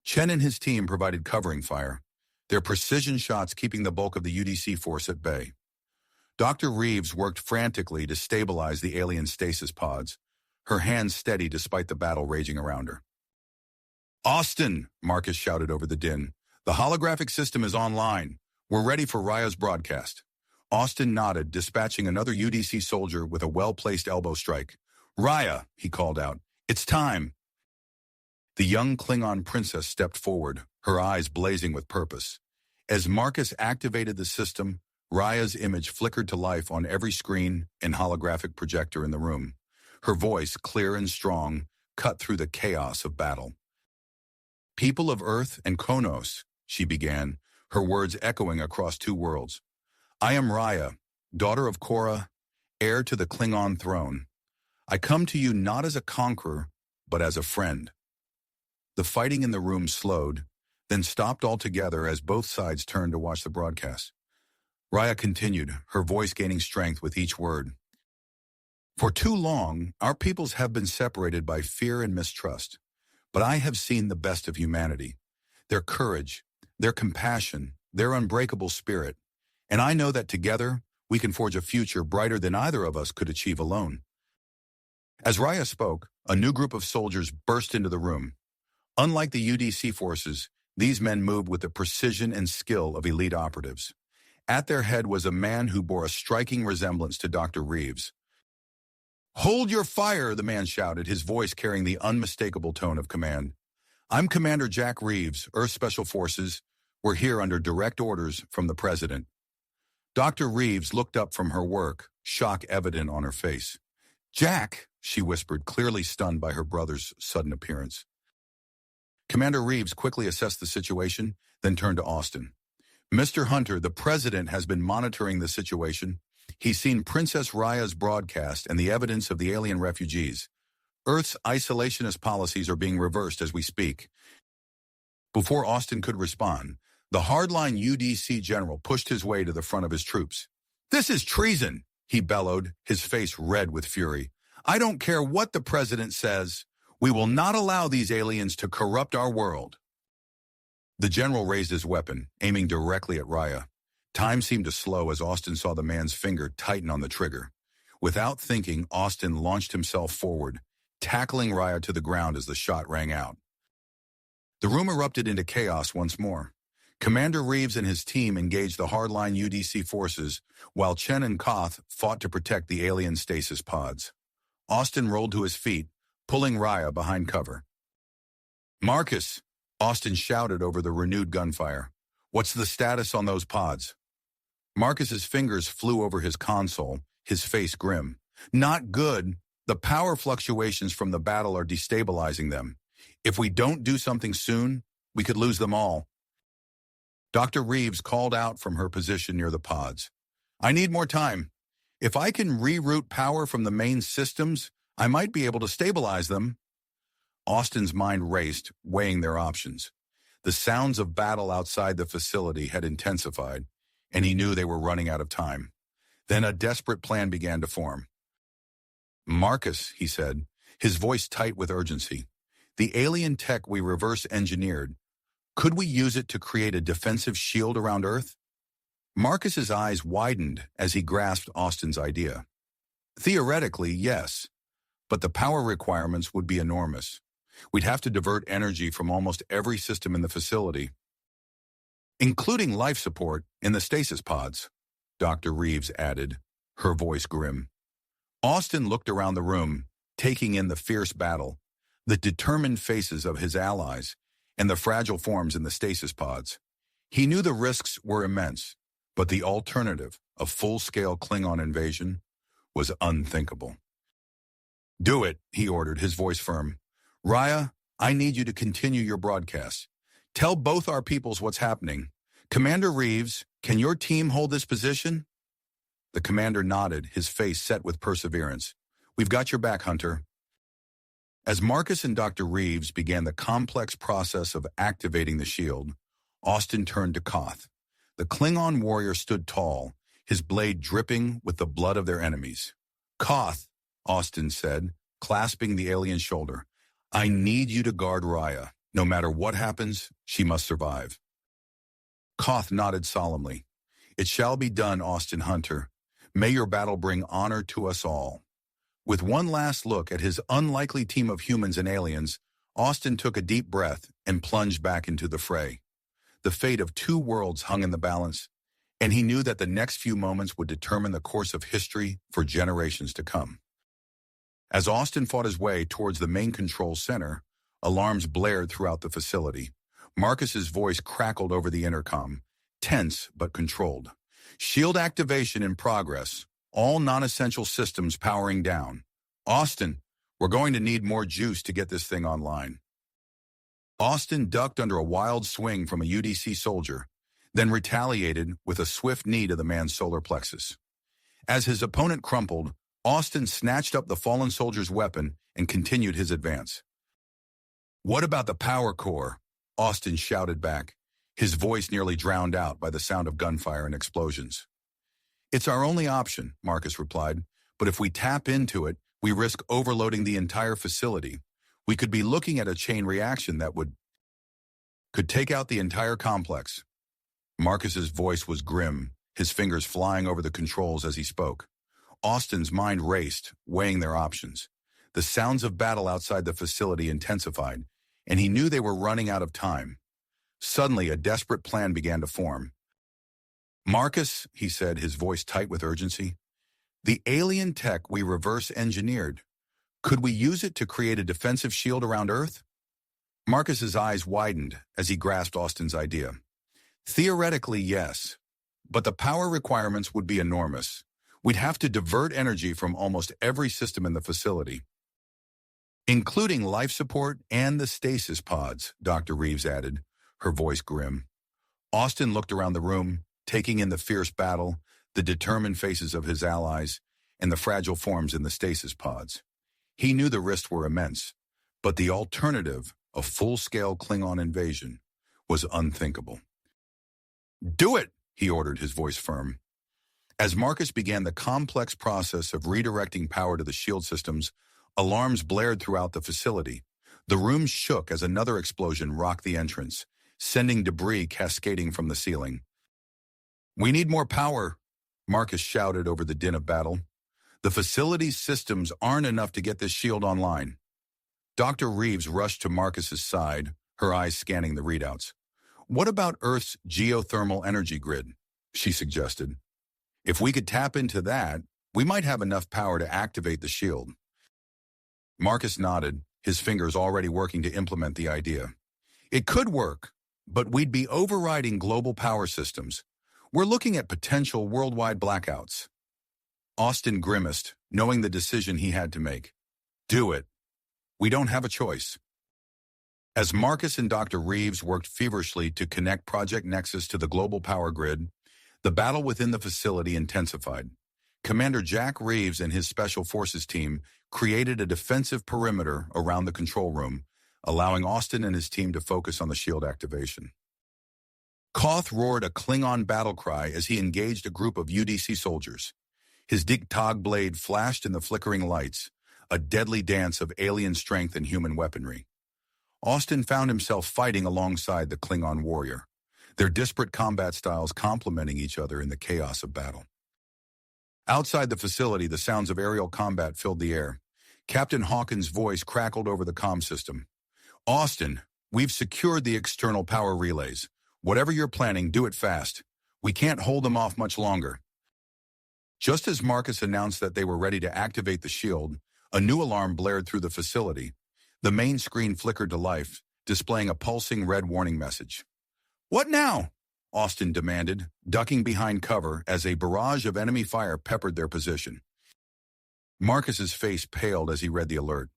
Chen and his team provided covering fire, their precision shots keeping the bulk of the UDC force at bay. Dr. Reeves worked frantically to stabilize the alien stasis pods, her hands steady despite the battle raging around her. Austin, Marcus shouted over the din. The holographic system is online. We're ready for Raya's broadcast. Austin nodded, dispatching another UDC soldier with a well-placed elbow strike. Raya, he called out. It's time. The young Klingon princess stepped forward, her eyes blazing with purpose. As Marcus activated the system, Raya's image flickered to life on every screen and holographic projector in the room. Her voice, clear and strong, cut through the chaos of battle. People of Earth and Konos, she began, her words echoing across 2 worlds. I am Raya, daughter of Korra, heir to the Klingon throne. I come to you not as a conqueror, but as a friend. The fighting in the room slowed, then stopped altogether as both sides turned to watch the broadcast. Raya continued, her voice gaining strength with each word. For too long, our peoples have been separated by fear and mistrust, but I have seen the best of humanity, their courage, their compassion, their unbreakable spirit, and I know that together we can forge a future brighter than either of us could achieve alone. As Raya spoke, a new group of soldiers burst into the room. Unlike the UDC forces, these men moved with the precision and skill of elite operatives. At their head was a man who bore a striking resemblance to Dr. Reeves. Hold your fire, the man shouted, his voice carrying the unmistakable tone of command. I'm Commander Jack Reeves, Earth Special Forces. We're here under direct orders from the President. Dr. Reeves looked up from her work, shock evident on her face. "Jack," she whispered, clearly stunned by her brother's sudden appearance. Commander Reeves quickly assessed the situation, then turned to Austin. "Mr. Hunter, the President has been monitoring the situation. He's seen Princess Raya's broadcast and the evidence of the alien refugees. Earth's isolationist policies are being reversed as we speak." Before Austin could respond, the hardline UDC general pushed his way to the front of his troops. "This is treason," he bellowed, his face red with fury. "I don't care what the President says. We will not allow these aliens to corrupt our world." The general raised his weapon, aiming directly at Raya. Time seemed to slow as Austin saw the man's finger tighten on the trigger. Without thinking, Austin launched himself forward, tackling Raya to the ground as the shot rang out. The room erupted into chaos once more. Commander Reeves and his team engaged the hardline UDC forces, while Chen and Koth fought to protect the alien stasis pods. Austin rolled to his feet, pulling Raya behind cover. "Marcus," Austin shouted over the renewed gunfire. "What's the status on those pods?" Marcus's fingers flew over his console, his face grim. "Not good. The power fluctuations from the battle are destabilizing them. If we don't do something soon, we could lose them all." Dr. Reeves called out from her position near the pods. "I need more time. If I can reroute power from the main systems, I might be able to stabilize them." Austin's mind raced, weighing their options. The sounds of battle outside the facility had intensified, and he knew they were running out of time. Then a desperate plan began to form. "Marcus," he said, his voice tight with urgency, "the alien tech we reverse-engineered, could we use it to create a defensive shield around Earth?" Marcus's eyes widened as he grasped Austin's idea. "Theoretically, yes, but the power requirements would be enormous. We'd have to divert energy from almost every system in the facility, including life support in the stasis pods," Dr. Reeves added, her voice grim. Austin looked around the room, taking in the fierce battle, the determined faces of his allies, and the fragile forms in the stasis pods. He knew the risks were immense, but the alternative, a full-scale Klingon invasion, was unthinkable. "Do it," he ordered, his voice firm. "Raya, I need you to continue your broadcast. Tell both our peoples what's happening. Commander Reeves, can your team hold this position?" The commander nodded, his face set with perseverance. "We've got your back, Hunter." As Marcus and Dr. Reeves began the complex process of activating the shield, Austin turned to Koth. The Klingon warrior stood tall, his blade dripping with the blood of their enemies. "Koth," Austin said, clasping the alien's shoulder, "I need you to guard Raya. No matter what happens, she must survive." Koth nodded solemnly. "It shall be done, Austin Hunter. May your battle bring honor to us all." With one last look at his unlikely team of humans and aliens, Austin took a deep breath and plunged back into the fray. The fate of two worlds hung in the balance, and he knew that the next few moments would determine the course of history for generations to come. As Austin fought his way towards the main control center, alarms blared throughout the facility. Marcus's voice crackled over the intercom, tense but controlled. "Shield activation in progress. All non-essential systems powering down. Austin, we're going to need more juice to get this thing online." Austin ducked under a wild swing from a UDC soldier, then retaliated with a swift knee to the man's solar plexus. As his opponent crumpled, Austin snatched up the fallen soldier's weapon and continued his advance. "What about the power core?" Austin shouted back, his voice nearly drowned out by the sound of gunfire and explosions. "It's our only option," Marcus replied, "but if we tap into it, we risk overloading the entire facility. We could be looking at a chain reaction that could take out the entire complex." Marcus's voice was grim, his fingers flying over the controls as he spoke. Austin's mind raced, weighing their options. The sounds of battle outside the facility intensified, and he knew they were running out of time. Suddenly, a desperate plan began to form. "Marcus," he said, his voice tight with urgency, "the alien tech we reverse-engineered, could we use it to create a defensive shield around Earth?" Marcus's eyes widened as he grasped Austin's idea. "Theoretically, yes, but the power requirements would be enormous. We'd have to divert energy from almost every system in the facility, including life support and the stasis pods," Dr. Reeves added, her voice grim. Austin looked around the room, taking in the fierce battle, the determined faces of his allies, and the fragile forms in the stasis pods. He knew the risks were immense, but the alternative, a full-scale Klingon invasion, was unthinkable. "Do it," he ordered, his voice firm. As Marcus began the complex process of redirecting power to the shield systems, alarms blared throughout the facility. The room shook as another explosion rocked the entrance, sending debris cascading from the ceiling. "We need more power," Marcus shouted over the din of battle. "The facility's systems aren't enough to get this shield online." Dr. Reeves rushed to Marcus's side, her eyes scanning the readouts. "What about Earth's geothermal energy grid?" she suggested. "If we could tap into that, we might have enough power to activate the shield." Marcus nodded, his fingers already working to implement the idea. "It could work, but we'd be overriding global power systems. We're looking at potential worldwide blackouts." Austin grimaced, knowing the decision he had to make. "Do it. We don't have a choice." As Marcus and Dr. Reeves worked feverishly to connect Project Nexus to the global power grid, the battle within the facility intensified. Commander Jack Reeves and his Special Forces team created a defensive perimeter around the control room, allowing Austin and his team to focus on the shield activation. Koth roared a Klingon battle cry as he engaged a group of UDC soldiers. His Dig-Tog blade flashed in the flickering lights, a deadly dance of alien strength and human weaponry. Austin found himself fighting alongside the Klingon warrior, their disparate combat styles complementing each other in the chaos of battle. Outside the facility, the sounds of aerial combat filled the air. Captain Hawkins' voice crackled over the comm system. "Austin, we've secured the external power relays. Whatever you're planning, do it fast. We can't hold them off much longer." Just as Marcus announced that they were ready to activate the shield, a new alarm blared through the facility. The main screen flickered to life, displaying a pulsing red warning message. "What now?" Austin demanded, ducking behind cover as a barrage of enemy fire peppered their position. Marcus's face paled as he read the alert.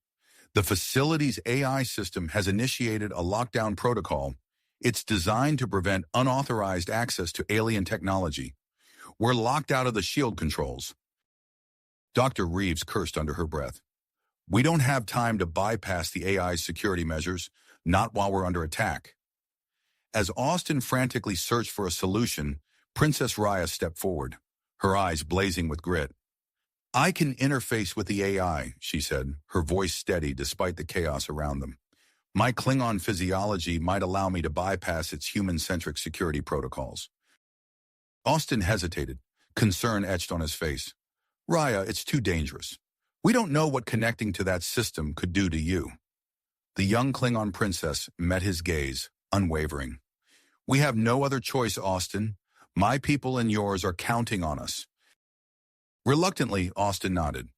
"The facility's AI system has initiated a lockdown protocol. It's designed to prevent unauthorized access to alien technology. We're locked out of the shield controls." Dr. Reeves cursed under her breath. "We don't have time to bypass the AI's security measures, not while we're under attack." As Austin frantically searched for a solution, Princess Raya stepped forward, her eyes blazing with grit. "I can interface with the AI," she said, her voice steady despite the chaos around them. "My Klingon physiology might allow me to bypass its human-centric security protocols." Austin hesitated, concern etched on his face. "Raya, it's too dangerous. We don't know what connecting to that system could do to you." The young Klingon princess met his gaze, unwavering. "We have no other choice, Austin. My people and yours are counting on us." Reluctantly, Austin nodded.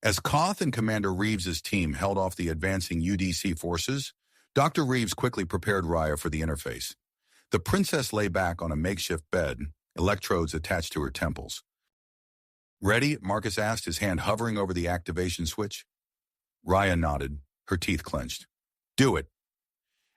As Koth and Commander Reeves' team held off the advancing UDC forces, Dr. Reeves quickly prepared Raya for the interface. The princess lay back on a makeshift bed, electrodes attached to her temples. "Ready?" Marcus asked, his hand hovering over the activation switch. Raya nodded, her teeth clenched. "Do it."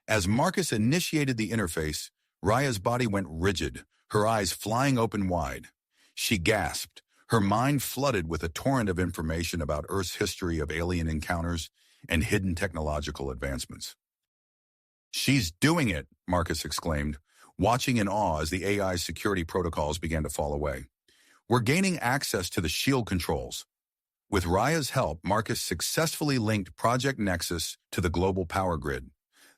As Marcus initiated the interface, Raya's body went rigid, her eyes flying open wide. She gasped, her mind flooded with a torrent of information about Earth's history of alien encounters and hidden technological advancements. "She's doing it," Marcus exclaimed, watching in awe as the AI's security protocols began to fall away. "We're gaining access to the shield controls." With Raya's help, Marcus successfully linked Project Nexus to the global power grid.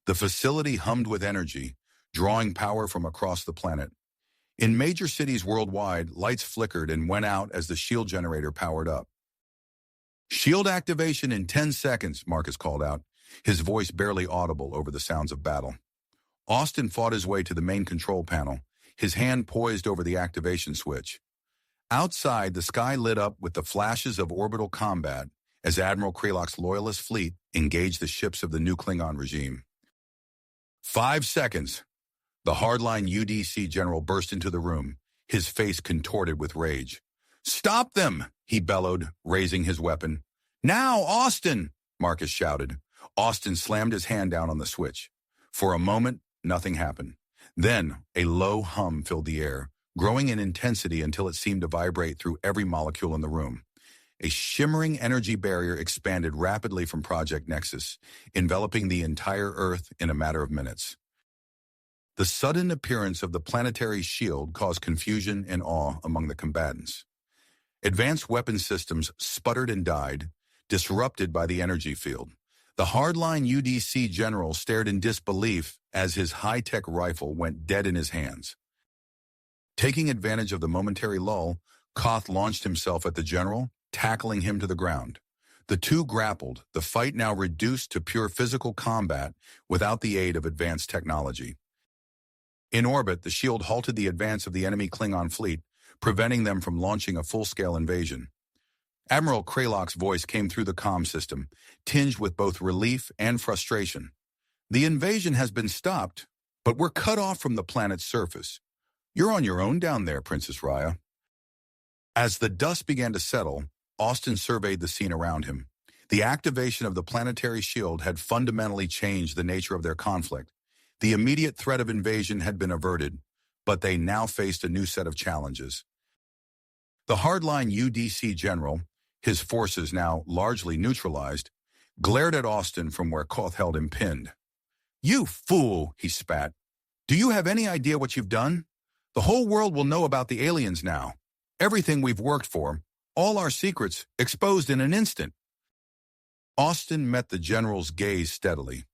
The facility hummed with energy, drawing power from across the planet. In major cities worldwide, lights flickered and went out as the shield generator powered up. "Shield activation in 10 seconds, Marcus called out, his voice barely audible over the sounds of battle. Austin fought his way to the main control panel, his hand poised over the activation switch. Outside, the sky lit up with the flashes of orbital combat as Admiral Krelok's loyalist fleet engaged the ships of the new Klingon regime. 5 seconds. The hardline UDC general burst into the room, his face contorted with rage. "Stop them!" he bellowed, raising his weapon. "Now, Austin!" Marcus shouted. Austin slammed his hand down on the switch. For a moment, nothing happened. Then, a low hum filled the air, growing in intensity until it seemed to vibrate through every molecule in the room. A shimmering energy barrier expanded rapidly from Project Nexus, enveloping the entire Earth in a matter of minutes. The sudden appearance of the planetary shield caused confusion and awe among the combatants. Advanced weapon systems sputtered and died, disrupted by the energy field. The hardline UDC general stared in disbelief as his high-tech rifle went dead in his hands. Taking advantage of the momentary lull, Koth launched himself at the general, tackling him to the ground. The two grappled, the fight now reduced to pure physical combat without the aid of advanced technology. In orbit, the shield halted the advance of the enemy Klingon fleet, preventing them from launching a full-scale invasion. Admiral Kraylock's voice came through the comm system, tinged with both relief and frustration. "The invasion has been stopped, but we're cut off from the planet's surface. You're on your own down there, Princess Raya." As the dust began to settle, Austin surveyed the scene around him. The activation of the planetary shield had fundamentally changed the nature of their conflict. The immediate threat of invasion had been averted, but they now faced a new set of challenges. The hardline UDC general, his forces now largely neutralized, glared at Austin from where Koth held him pinned. "You fool," he spat. "Do you have any idea what you've done? The whole world will know about the aliens now. Everything we've worked for, all our secrets, exposed in an instant." Austin met the general's gaze steadily.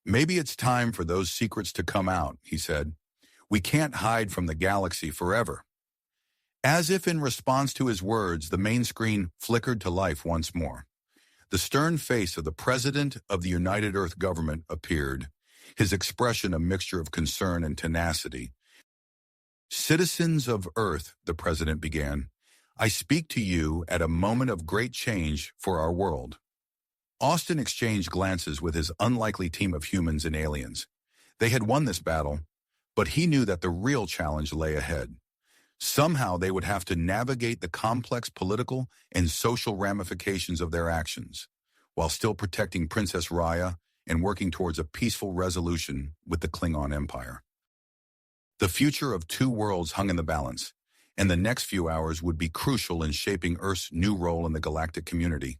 "Maybe it's time for those secrets to come out," he said. "We can't hide from the galaxy forever." As if in response to his words, the main screen flickered to life once more. The stern face of the President of the United Earth Government appeared, his expression a mixture of concern and tenacity. "Citizens of Earth," the President began, "I speak to you at a moment of great change for our world." Austin exchanged glances with his unlikely team of humans and aliens. They had won this battle, but he knew that the real challenge lay ahead. Somehow they would have to navigate the complex political and social ramifications of their actions, while still protecting Princess Raya and working towards a peaceful resolution with the Klingon Empire. The future of two worlds hung in the balance, and the next few hours would be crucial in shaping Earth's new role in the galactic community.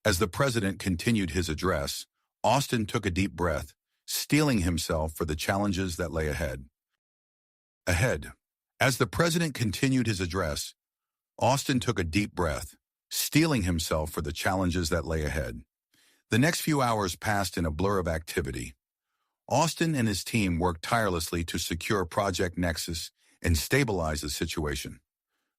As the President continued his address, Austin took a deep breath, steeling himself for the challenges that lay ahead. As the President continued his address, Austin took a deep breath, steeling himself for the challenges that lay ahead. The next few hours passed in a blur of activity. Austin and his team worked tirelessly to secure Project Nexus and stabilize the situation.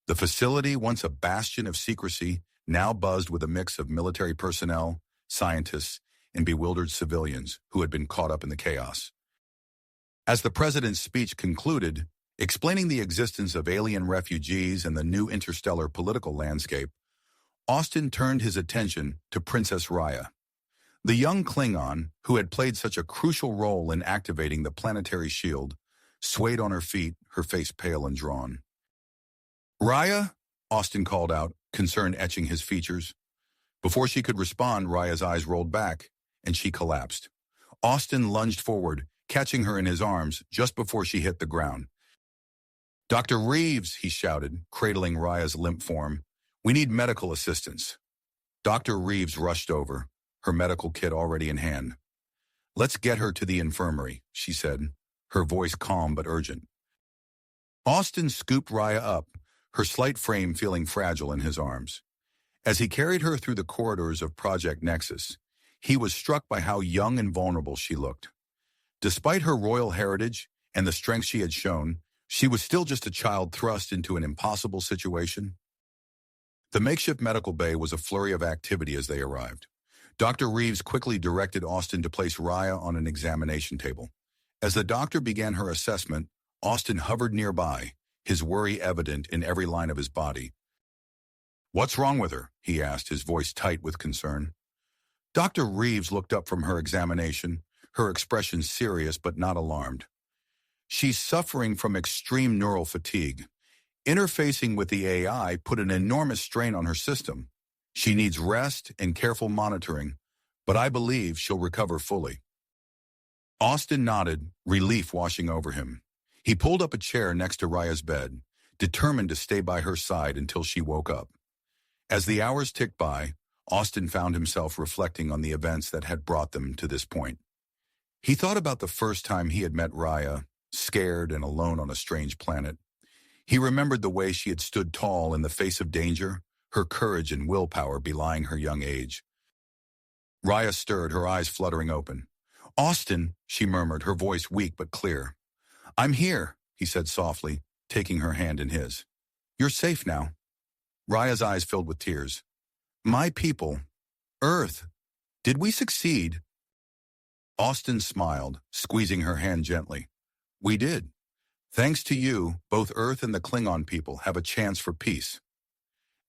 The facility, once a bastion of secrecy, now buzzed with a mix of military personnel, scientists, and bewildered civilians who had been caught up in the chaos. As the President's speech concluded, explaining the existence of alien refugees and the new interstellar political landscape, Austin turned his attention to Princess Raya. The young Klingon, who had played such a crucial role in activating the planetary shield, swayed on her feet, her face pale and drawn. "Raya?" Austin called out, concern etching his features. Before she could respond, Raya's eyes rolled back, and she collapsed. Austin lunged forward, catching her in his arms just before she hit the ground. "Dr. Reeves," he shouted, cradling Raya's limp form. "We need medical assistance." Dr. Reeves rushed over, her medical kit already in hand. "Let's get her to the infirmary," she said, her voice calm but urgent. Austin scooped Raya up, her slight frame feeling fragile in his arms. As he carried her through the corridors of Project Nexus, he was struck by how young and vulnerable she looked. Despite her royal heritage and the strength she had shown, she was still just a child thrust into an impossible situation. The makeshift medical bay was a flurry of activity as they arrived. Dr. Reeves quickly directed Austin to place Raya on an examination table. As the doctor began her assessment, Austin hovered nearby, his worry evident in every line of his body. "What's wrong with her?" he asked, his voice tight with concern. Dr. Reeves looked up from her examination, her expression serious but not alarmed. "She's suffering from extreme neural fatigue. Interfacing with the AI put an enormous strain on her system. She needs rest and careful monitoring, but I believe she'll recover fully. Austin nodded, relief washing over him. He pulled up a chair next to Raya's bed, determined to stay by her side until she woke up. As the hours ticked by, Austin found himself reflecting on the events that had brought them to this point. He thought about the first time he had met Raya, scared and alone on a strange planet. He remembered the way she had stood tall in the face of danger, her courage and willpower belying her young age. Raya stirred, her eyes fluttering open. "Austin," she murmured, her voice weak but clear. "I'm here," he said softly, taking her hand in his. "You're safe now." Raya's eyes filled with tears. "My people, Earth, did we succeed?" Austin smiled, squeezing her hand gently. "We did. Thanks to you, both Earth and the Klingon people have a chance for peace."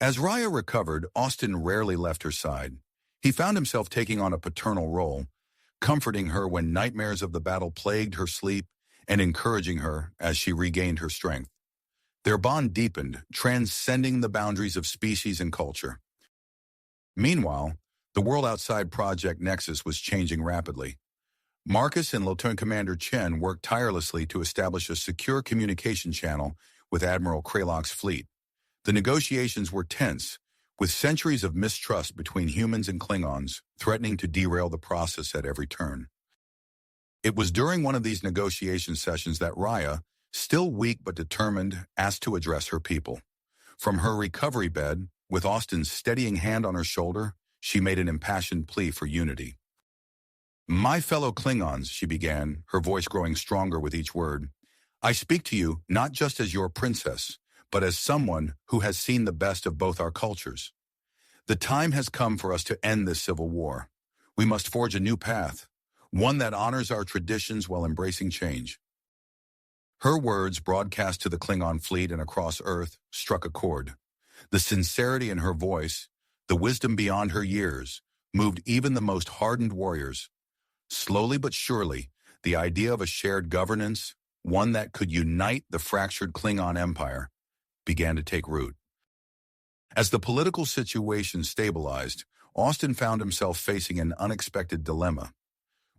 As Raya recovered, Austin rarely left her side. He found himself taking on a paternal role, comforting her when nightmares of the battle plagued her sleep and encouraging her as she regained her strength. Their bond deepened, transcending the boundaries of species and culture. Meanwhile, the world outside Project Nexus was changing rapidly. Marcus and Lieutenant Commander Chen worked tirelessly to establish a secure communication channel with Admiral Kralok's fleet. The negotiations were tense, with centuries of mistrust between humans and Klingons threatening to derail the process at every turn. It was during one of these negotiation sessions that Raya, still weak but determined, asked to address her people. From her recovery bed, with Austin's steadying hand on her shoulder, she made an impassioned plea for unity. "My fellow Klingons," she began, her voice growing stronger with each word, "I speak to you not just as your princess, but as someone who has seen the best of both our cultures. The time has come for us to end this civil war. We must forge a new path, one that honors our traditions while embracing change." Her words, broadcast to the Klingon fleet and across Earth, struck a chord. The sincerity in her voice, the wisdom beyond her years, moved even the most hardened warriors. Slowly but surely, the idea of a shared governance, one that could unite the fractured Klingon Empire, began to take root. As the political situation stabilized, Austin found himself facing an unexpected dilemma.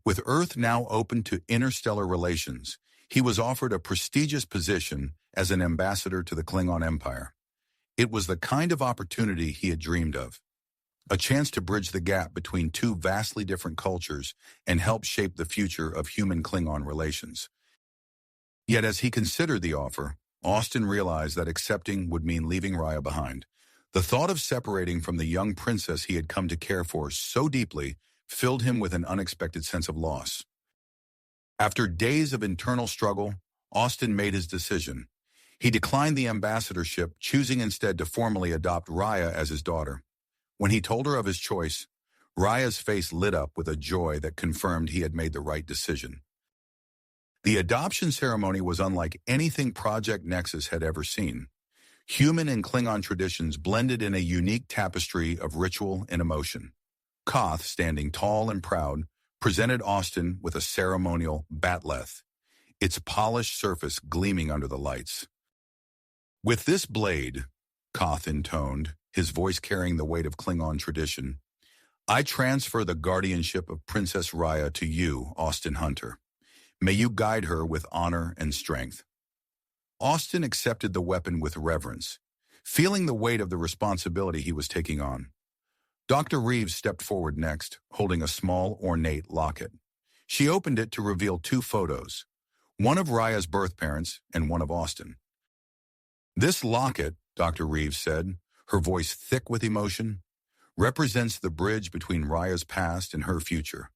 With Earth now open to interstellar relations, he was offered a prestigious position as an ambassador to the Klingon Empire. It was the kind of opportunity he had dreamed of. A chance to bridge the gap between two vastly different cultures and help shape the future of human-Klingon relations. Yet as he considered the offer, Austin realized that accepting would mean leaving Raya behind. The thought of separating from the young princess he had come to care for so deeply filled him with an unexpected sense of loss. After days of internal struggle, Austin made his decision. He declined the ambassadorship, choosing instead to formally adopt Raya as his daughter. When he told her of his choice, Raya's face lit up with a joy that confirmed he had made the right decision. The adoption ceremony was unlike anything Project Nexus had ever seen. Human and Klingon traditions blended in a unique tapestry of ritual and emotion. Koth, standing tall and proud, presented Austin with a ceremonial batleth, its polished surface gleaming under the lights. "With this blade," Koth intoned, his voice carrying the weight of Klingon tradition, "I transfer the guardianship of Princess Raya to you, Austin Hunter. May you guide her with honor and strength." Austin accepted the weapon with reverence, feeling the weight of the responsibility he was taking on. Dr. Reeves stepped forward next, holding a small, ornate locket. She opened it to reveal two photos, one of Raya's birth parents and one of Austin. "This locket," Dr. Reeves said, her voice thick with emotion, "represents the bridge between Raya's past and her future.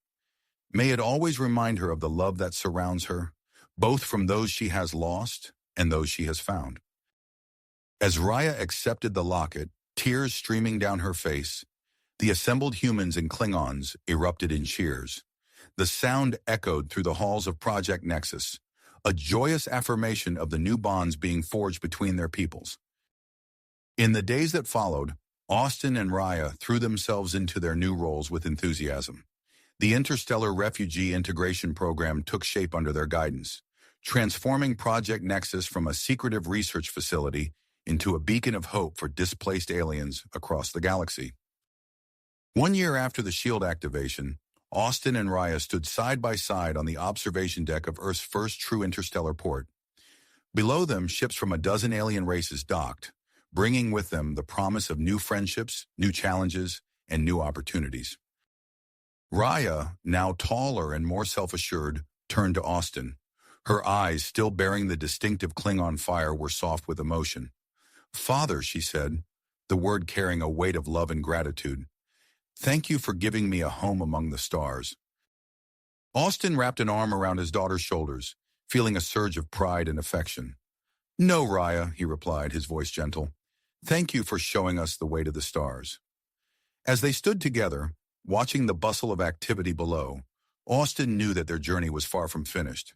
May it always remind her of the love that surrounds her, both from those she has lost and those she has found." As Raya accepted the locket, tears streaming down her face, the assembled humans and Klingons erupted in cheers. The sound echoed through the halls of Project Nexus, a joyous affirmation of the new bonds being forged between their peoples. In the days that followed, Austin and Raya threw themselves into their new roles with enthusiasm. The Interstellar Refugee Integration Program took shape under their guidance, transforming Project Nexus from a secretive research facility into a beacon of hope for displaced aliens across the galaxy. 1 year after the shield activation, Austin and Raya stood side by side on the observation deck of Earth's first true interstellar port. Below them, ships from a dozen alien races docked, bringing with them the promise of new friendships, new challenges, and new opportunities. Raya, now taller and more self-assured, turned to Austin. Her eyes, still bearing the distinctive Klingon fire, were soft with emotion. "Father," she said, the word carrying a weight of love and gratitude. "Thank you for giving me a home among the stars." Austin wrapped an arm around his daughter's shoulders, feeling a surge of pride and affection. "No, Raya," he replied, his voice gentle. "Thank you for showing us the way to the stars." As they stood together, watching the bustle of activity below, Austin knew that their journey was far from finished.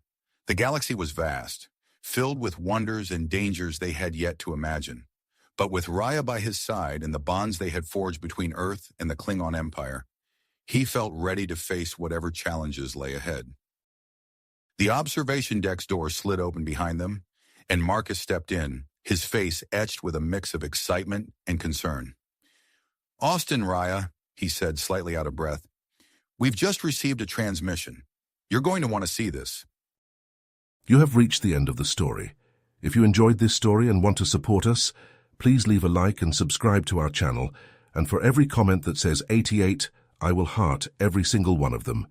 The galaxy was vast, filled with wonders and dangers they had yet to imagine. But with Raya by his side and the bonds they had forged between Earth and the Klingon Empire, he felt ready to face whatever challenges lay ahead. The observation deck's door slid open behind them, and Marcus stepped in, his face etched with a mix of excitement and concern. "Austin, Raya," he said, slightly out of breath, "we've just received a transmission. You're going to want to see this." You have reached the end of the story. If you enjoyed this story and want to support us, please leave a like and subscribe to our channel, and for every comment that says 88, I will heart every single one of them.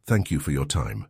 Thank you for your time.